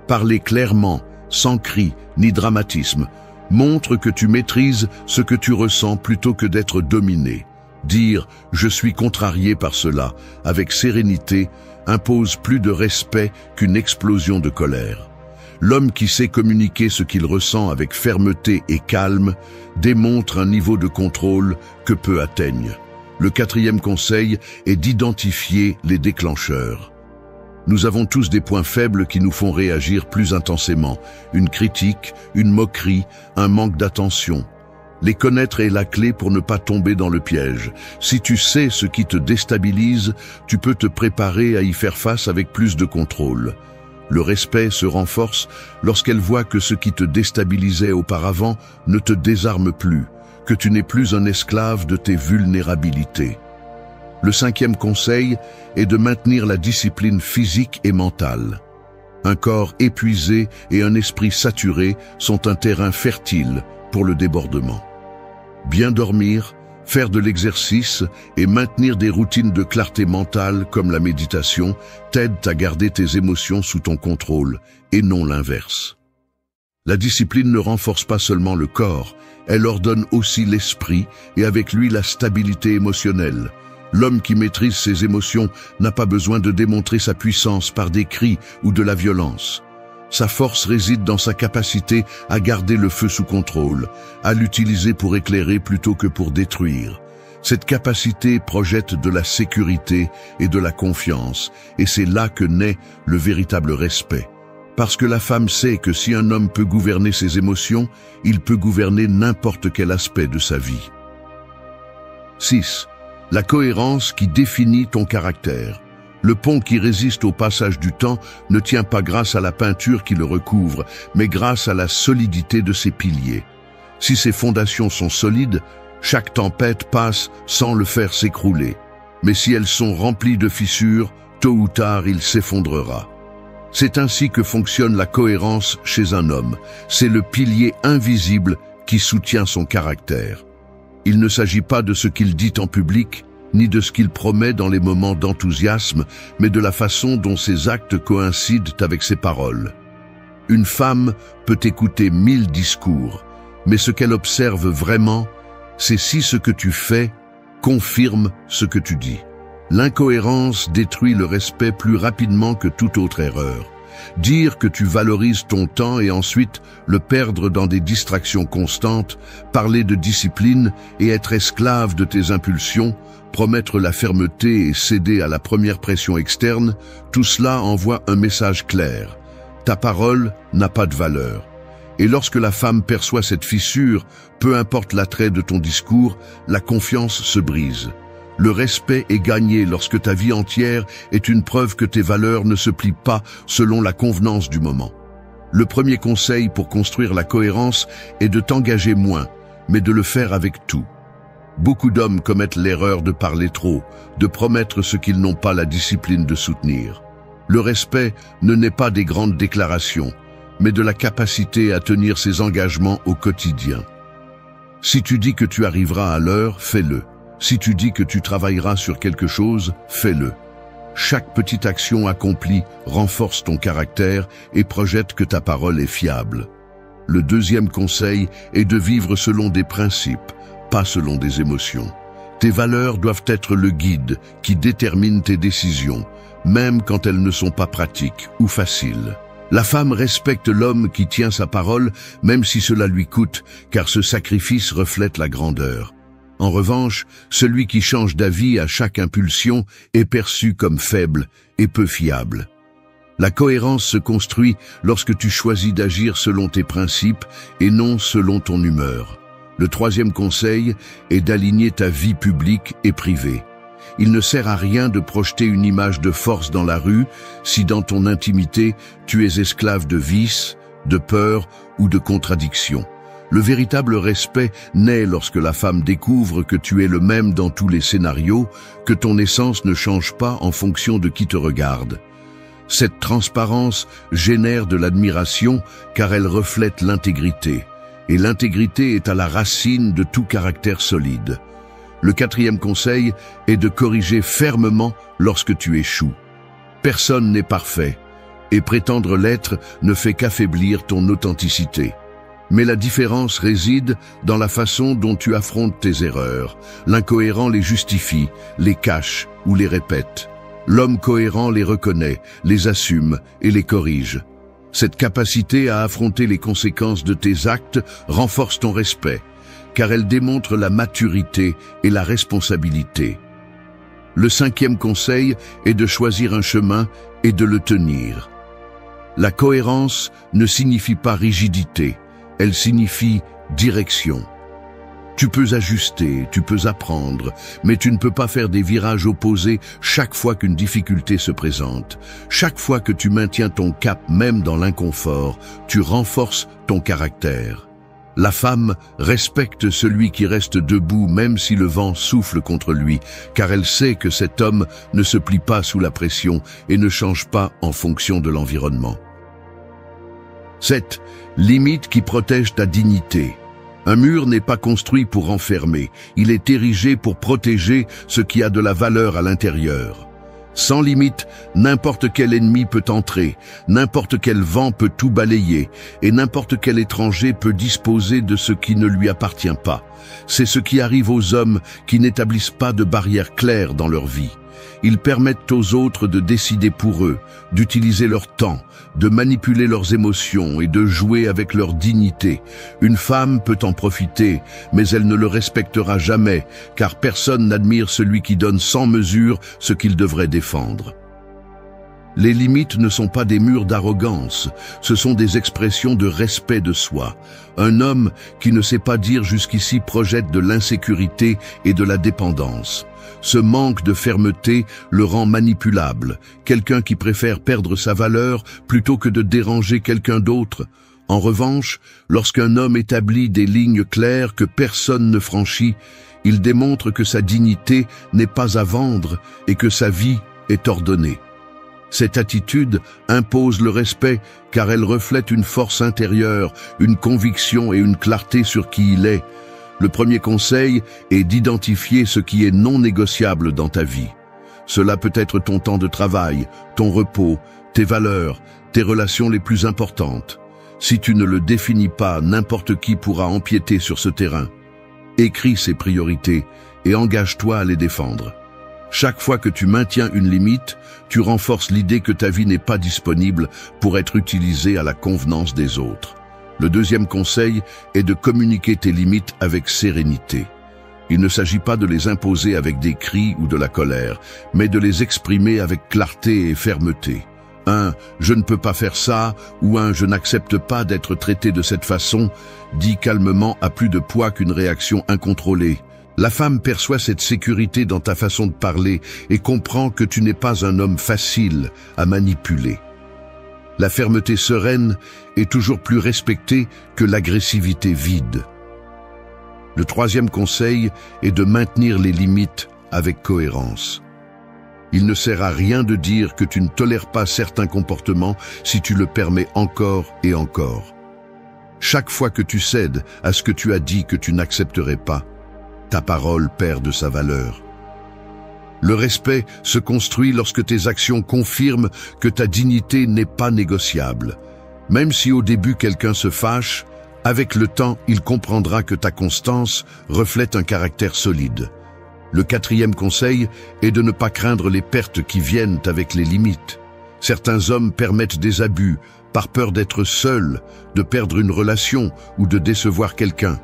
Parler clairement, sans cri ni dramatisme, montre que tu maîtrises ce que tu ressens plutôt que d'être dominé. Dire « je suis contrarié par cela » avec sérénité impose plus de respect qu'une explosion de colère. L'homme qui sait communiquer ce qu'il ressent avec fermeté et calme démontre un niveau de contrôle que peu atteignent. Le quatrième conseil est d'identifier les déclencheurs. Nous avons tous des points faibles qui nous font réagir plus intensément. Une critique, une moquerie, un manque d'attention. Les connaître est la clé pour ne pas tomber dans le piège. Si tu sais ce qui te déstabilise, tu peux te préparer à y faire face avec plus de contrôle. Le respect se renforce lorsqu'elle voit que ce qui te déstabilisait auparavant ne te désarme plus, que tu n'es plus un esclave de tes vulnérabilités. Le cinquième conseil est de maintenir la discipline physique et mentale. Un corps épuisé et un esprit saturé sont un terrain fertile pour le débordement. Bien dormir, faire de l'exercice et maintenir des routines de clarté mentale comme la méditation t'aident à garder tes émotions sous ton contrôle et non l'inverse. La discipline ne renforce pas seulement le corps, elle ordonne aussi l'esprit et avec lui la stabilité émotionnelle. L'homme qui maîtrise ses émotions n'a pas besoin de démontrer sa puissance par des cris ou de la violence. Sa force réside dans sa capacité à garder le feu sous contrôle, à l'utiliser pour éclairer plutôt que pour détruire. Cette capacité projette de la sécurité et de la confiance, et c'est là que naît le véritable respect. Parce que la femme sait que si un homme peut gouverner ses émotions, il peut gouverner n'importe quel aspect de sa vie. 6. La cohérence qui définit ton caractère. Le pont qui résiste au passage du temps ne tient pas grâce à la peinture qui le recouvre, mais grâce à la solidité de ses piliers. Si ses fondations sont solides, chaque tempête passe sans le faire s'écrouler. Mais si elles sont remplies de fissures, tôt ou tard il s'effondrera. C'est ainsi que fonctionne la cohérence chez un homme. C'est le pilier invisible qui soutient son caractère. Il ne s'agit pas de ce qu'il dit en public, ni de ce qu'il promet dans les moments d'enthousiasme, mais de la façon dont ses actes coïncident avec ses paroles. Une femme peut écouter 1000 discours, mais ce qu'elle observe vraiment, c'est si ce que tu fais confirme ce que tu dis. L'incohérence détruit le respect plus rapidement que toute autre erreur. Dire que tu valorises ton temps et ensuite le perdre dans des distractions constantes, parler de discipline et être esclave de tes impulsions, promettre la fermeté et céder à la première pression externe, tout cela envoie un message clair. Ta parole n'a pas de valeur. Et lorsque la femme perçoit cette fissure, peu importe l'attrait de ton discours, la confiance se brise. Le respect est gagné lorsque ta vie entière est une preuve que tes valeurs ne se plient pas selon la convenance du moment. Le premier conseil pour construire la cohérence est de t'engager moins, mais de le faire avec tout. Beaucoup d'hommes commettent l'erreur de parler trop, de promettre ce qu'ils n'ont pas la discipline de soutenir. Le respect ne naît pas des grandes déclarations, mais de la capacité à tenir ses engagements au quotidien. Si tu dis que tu arriveras à l'heure, fais-le. Si tu dis que tu travailleras sur quelque chose, fais-le. Chaque petite action accomplie renforce ton caractère et projette que ta parole est fiable. Le deuxième conseil est de vivre selon des principes, pas selon des émotions. Tes valeurs doivent être le guide qui détermine tes décisions, même quand elles ne sont pas pratiques ou faciles. La femme respecte l'homme qui tient sa parole, même si cela lui coûte, car ce sacrifice reflète la grandeur. En revanche, celui qui change d'avis à chaque impulsion est perçu comme faible et peu fiable. La cohérence se construit lorsque tu choisis d'agir selon tes principes et non selon ton humeur. Le troisième conseil est d'aligner ta vie publique et privée. Il ne sert à rien de projeter une image de force dans la rue si dans ton intimité tu es esclave de vices, de peur ou de contradictions. Le véritable respect naît lorsque la femme découvre que tu es le même dans tous les scénarios, que ton essence ne change pas en fonction de qui te regarde. Cette transparence génère de l'admiration car elle reflète l'intégrité. Et l'intégrité est à la racine de tout caractère solide. Le quatrième conseil est de corriger fermement lorsque tu échoues. Personne n'est parfait, et prétendre l'être ne fait qu'affaiblir ton authenticité. Mais la différence réside dans la façon dont tu affrontes tes erreurs. L'incohérent les justifie, les cache ou les répète. L'homme cohérent les reconnaît, les assume et les corrige. Cette capacité à affronter les conséquences de tes actes renforce ton respect, car elle démontre la maturité et la responsabilité. Le cinquième conseil est de choisir un chemin et de le tenir. La cohérence ne signifie pas rigidité. Elle signifie direction. Tu peux ajuster, tu peux apprendre, mais tu ne peux pas faire des virages opposés chaque fois qu'une difficulté se présente. Chaque fois que tu maintiens ton cap même dans l'inconfort, tu renforces ton caractère. La femme respecte celui qui reste debout même si le vent souffle contre lui, car elle sait que cet homme ne se plie pas sous la pression et ne change pas en fonction de l'environnement. 7. Limite qui protège ta dignité. Un mur n'est pas construit pour enfermer, il est érigé pour protéger ce qui a de la valeur à l'intérieur. Sans limite, n'importe quel ennemi peut entrer, n'importe quel vent peut tout balayer, et n'importe quel étranger peut disposer de ce qui ne lui appartient pas. C'est ce qui arrive aux hommes qui n'établissent pas de barrières claires dans leur vie. Ils permettent aux autres de décider pour eux, d'utiliser leur temps, de manipuler leurs émotions et de jouer avec leur dignité. Une femme peut en profiter, mais elle ne le respectera jamais, car personne n'admire celui qui donne sans mesure ce qu'il devrait défendre. Les limites ne sont pas des murs d'arrogance, ce sont des expressions de respect de soi. Un homme qui ne sait pas dire jusqu'ici projette de l'insécurité et de la dépendance. Ce manque de fermeté le rend manipulable, quelqu'un qui préfère perdre sa valeur plutôt que de déranger quelqu'un d'autre. En revanche, lorsqu'un homme établit des lignes claires que personne ne franchit, il démontre que sa dignité n'est pas à vendre et que sa vie est ordonnée. Cette attitude impose le respect car elle reflète une force intérieure, une conviction et une clarté sur qui il est. Le premier conseil est d'identifier ce qui est non négociable dans ta vie. Cela peut être ton temps de travail, ton repos, tes valeurs, tes relations les plus importantes. Si tu ne le définis pas, n'importe qui pourra empiéter sur ce terrain. Écris ces priorités et engage-toi à les défendre. Chaque fois que tu maintiens une limite, tu renforces l'idée que ta vie n'est pas disponible pour être utilisée à la convenance des autres. Le deuxième conseil est de communiquer tes limites avec sérénité. Il ne s'agit pas de les imposer avec des cris ou de la colère, mais de les exprimer avec clarté et fermeté. Un « je ne peux pas faire ça » ou un « je n'accepte pas d'être traité de cette façon » dit calmement a plus de poids qu'une réaction incontrôlée. La femme perçoit cette sécurité dans ta façon de parler et comprend que tu n'es pas un homme facile à manipuler. La fermeté sereine est toujours plus respectée que l'agressivité vide. Le troisième conseil est de maintenir les limites avec cohérence. Il ne sert à rien de dire que tu ne tolères pas certains comportements si tu le permets encore et encore. Chaque fois que tu cèdes à ce que tu as dit que tu n'accepterais pas, ta parole perd de sa valeur. Le respect se construit lorsque tes actions confirment que ta dignité n'est pas négociable. Même si au début quelqu'un se fâche, avec le temps, il comprendra que ta constance reflète un caractère solide. Le quatrième conseil est de ne pas craindre les pertes qui viennent avec les limites. Certains hommes permettent des abus par peur d'être seuls, de perdre une relation ou de décevoir quelqu'un.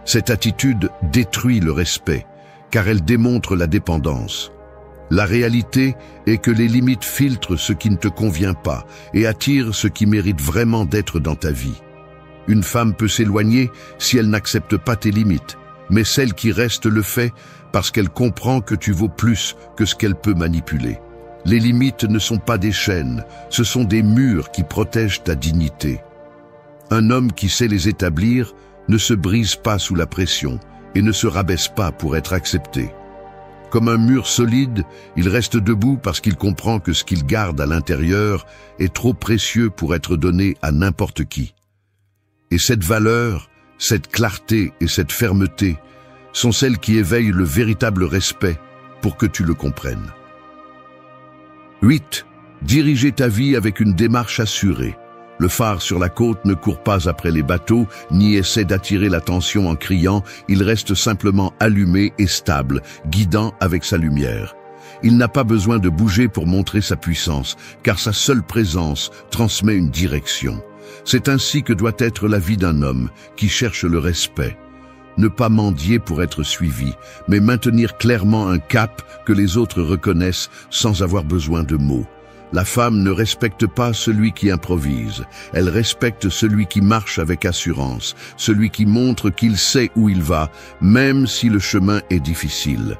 Cette attitude détruit le respect, car elle démontre la dépendance. La réalité est que les limites filtrent ce qui ne te convient pas et attirent ce qui mérite vraiment d'être dans ta vie. Une femme peut s'éloigner si elle n'accepte pas tes limites, mais celle qui reste le fait parce qu'elle comprend que tu vaux plus que ce qu'elle peut manipuler. Les limites ne sont pas des chaînes, ce sont des murs qui protègent ta dignité. Un homme qui sait les établir ne se brise pas sous la pression et ne se rabaisse pas pour être accepté. Comme un mur solide, il reste debout parce qu'il comprend que ce qu'il garde à l'intérieur est trop précieux pour être donné à n'importe qui. Et cette valeur, cette clarté et cette fermeté sont celles qui éveillent le véritable respect pour que tu le comprennes. 8. Diriger ta vie avec une démarche assurée. Le phare sur la côte ne court pas après les bateaux, ni essaie d'attirer l'attention en criant, il reste simplement allumé et stable, guidant avec sa lumière. Il n'a pas besoin de bouger pour montrer sa puissance, car sa seule présence transmet une direction. C'est ainsi que doit être la vie d'un homme qui cherche le respect. Ne pas mendier pour être suivi, mais maintenir clairement un cap que les autres reconnaissent sans avoir besoin de mots. La femme ne respecte pas celui qui improvise, elle respecte celui qui marche avec assurance, celui qui montre qu'il sait où il va, même si le chemin est difficile.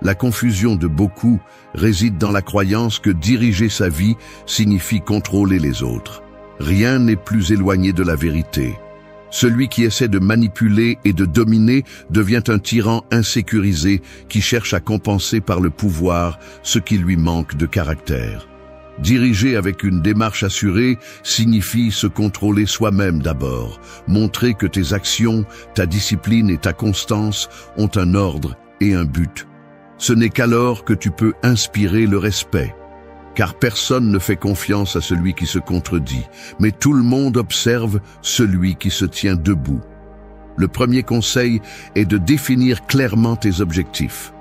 La confusion de beaucoup réside dans la croyance que diriger sa vie signifie contrôler les autres. Rien n'est plus éloigné de la vérité. Celui qui essaie de manipuler et de dominer devient un tyran insécurisé qui cherche à compenser par le pouvoir ce qui lui manque de caractère. Diriger avec une démarche assurée signifie se contrôler soi-même d'abord, montrer que tes actions, ta discipline et ta constance ont un ordre et un but. Ce n'est qu'alors que tu peux inspirer le respect, car personne ne fait confiance à celui qui se contredit, mais tout le monde observe celui qui se tient debout. Le premier conseil est de définir clairement tes objectifs.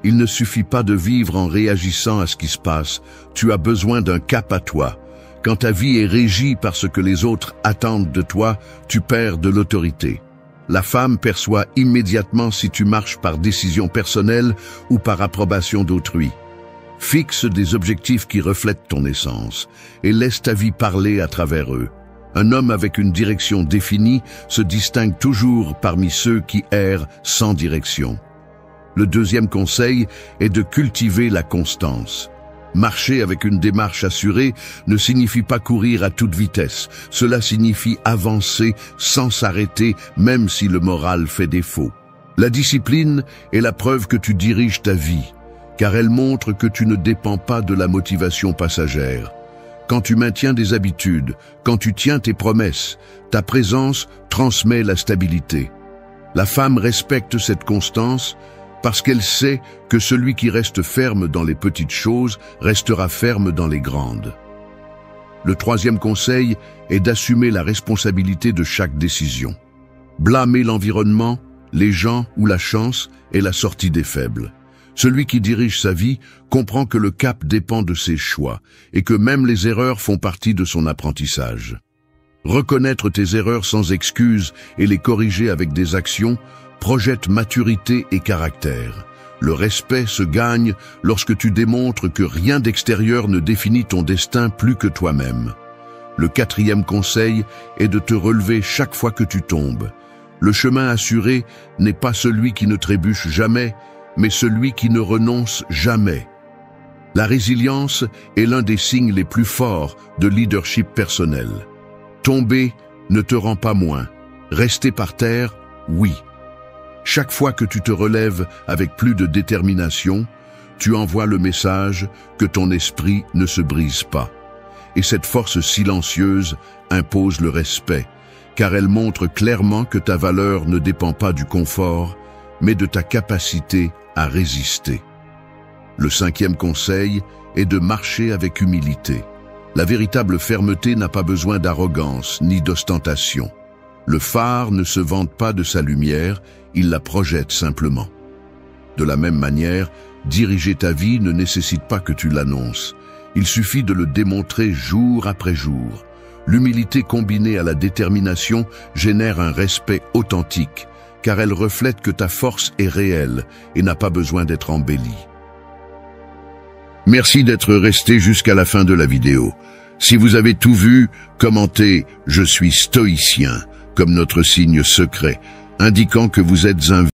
Il ne suffit pas de vivre en réagissant à ce qui se passe, tu as besoin d'un cap à toi. Quand ta vie est régie par ce que les autres attendent de toi, tu perds de l'autorité. La femme perçoit immédiatement si tu marches par décision personnelle ou par approbation d'autrui. Fixe des objectifs qui reflètent ton essence et laisse ta vie parler à travers eux. Un homme avec une direction définie se distingue toujours parmi ceux qui errent sans direction. Le deuxième conseil est de cultiver la constance. Marcher avec une démarche assurée ne signifie pas courir à toute vitesse. Cela signifie avancer sans s'arrêter, même si le moral fait défaut. La discipline est la preuve que tu diriges ta vie, car elle montre que tu ne dépends pas de la motivation passagère. Quand tu maintiens des habitudes, quand tu tiens tes promesses, ta présence transmet la stabilité. La femme respecte cette constance parce qu'elle sait que celui qui reste ferme dans les petites choses restera ferme dans les grandes. Le troisième conseil est d'assumer la responsabilité de chaque décision. Blâmer l'environnement, les gens ou la chance est la sortie des faibles. Celui qui dirige sa vie comprend que le cap dépend de ses choix et que même les erreurs font partie de son apprentissage. Reconnaître tes erreurs sans excuse et les corriger avec des actions projette maturité et caractère. Le respect se gagne lorsque tu démontres que rien d'extérieur ne définit ton destin plus que toi-même. Le quatrième conseil est de te relever chaque fois que tu tombes. Le chemin assuré n'est pas celui qui ne trébuche jamais, mais celui qui ne renonce jamais. La résilience est l'un des signes les plus forts de leadership personnel. Tomber ne te rend pas moins. Rester par terre, oui. Chaque fois que tu te relèves avec plus de détermination, tu envoies le message que ton esprit ne se brise pas. Et cette force silencieuse impose le respect, car elle montre clairement que ta valeur ne dépend pas du confort, mais de ta capacité à résister. Le cinquième conseil est de marcher avec humilité. La véritable fermeté n'a pas besoin d'arrogance ni d'ostentation. Le phare ne se vante pas de sa lumière, il la projette simplement. De la même manière, diriger ta vie ne nécessite pas que tu l'annonces. Il suffit de le démontrer jour après jour. L'humilité combinée à la détermination génère un respect authentique, car elle reflète que ta force est réelle et n'a pas besoin d'être embellie. Merci d'être resté jusqu'à la fin de la vidéo. Si vous avez tout vu, commentez « Je suis stoïcien » comme notre signe secret, indiquant que vous êtes un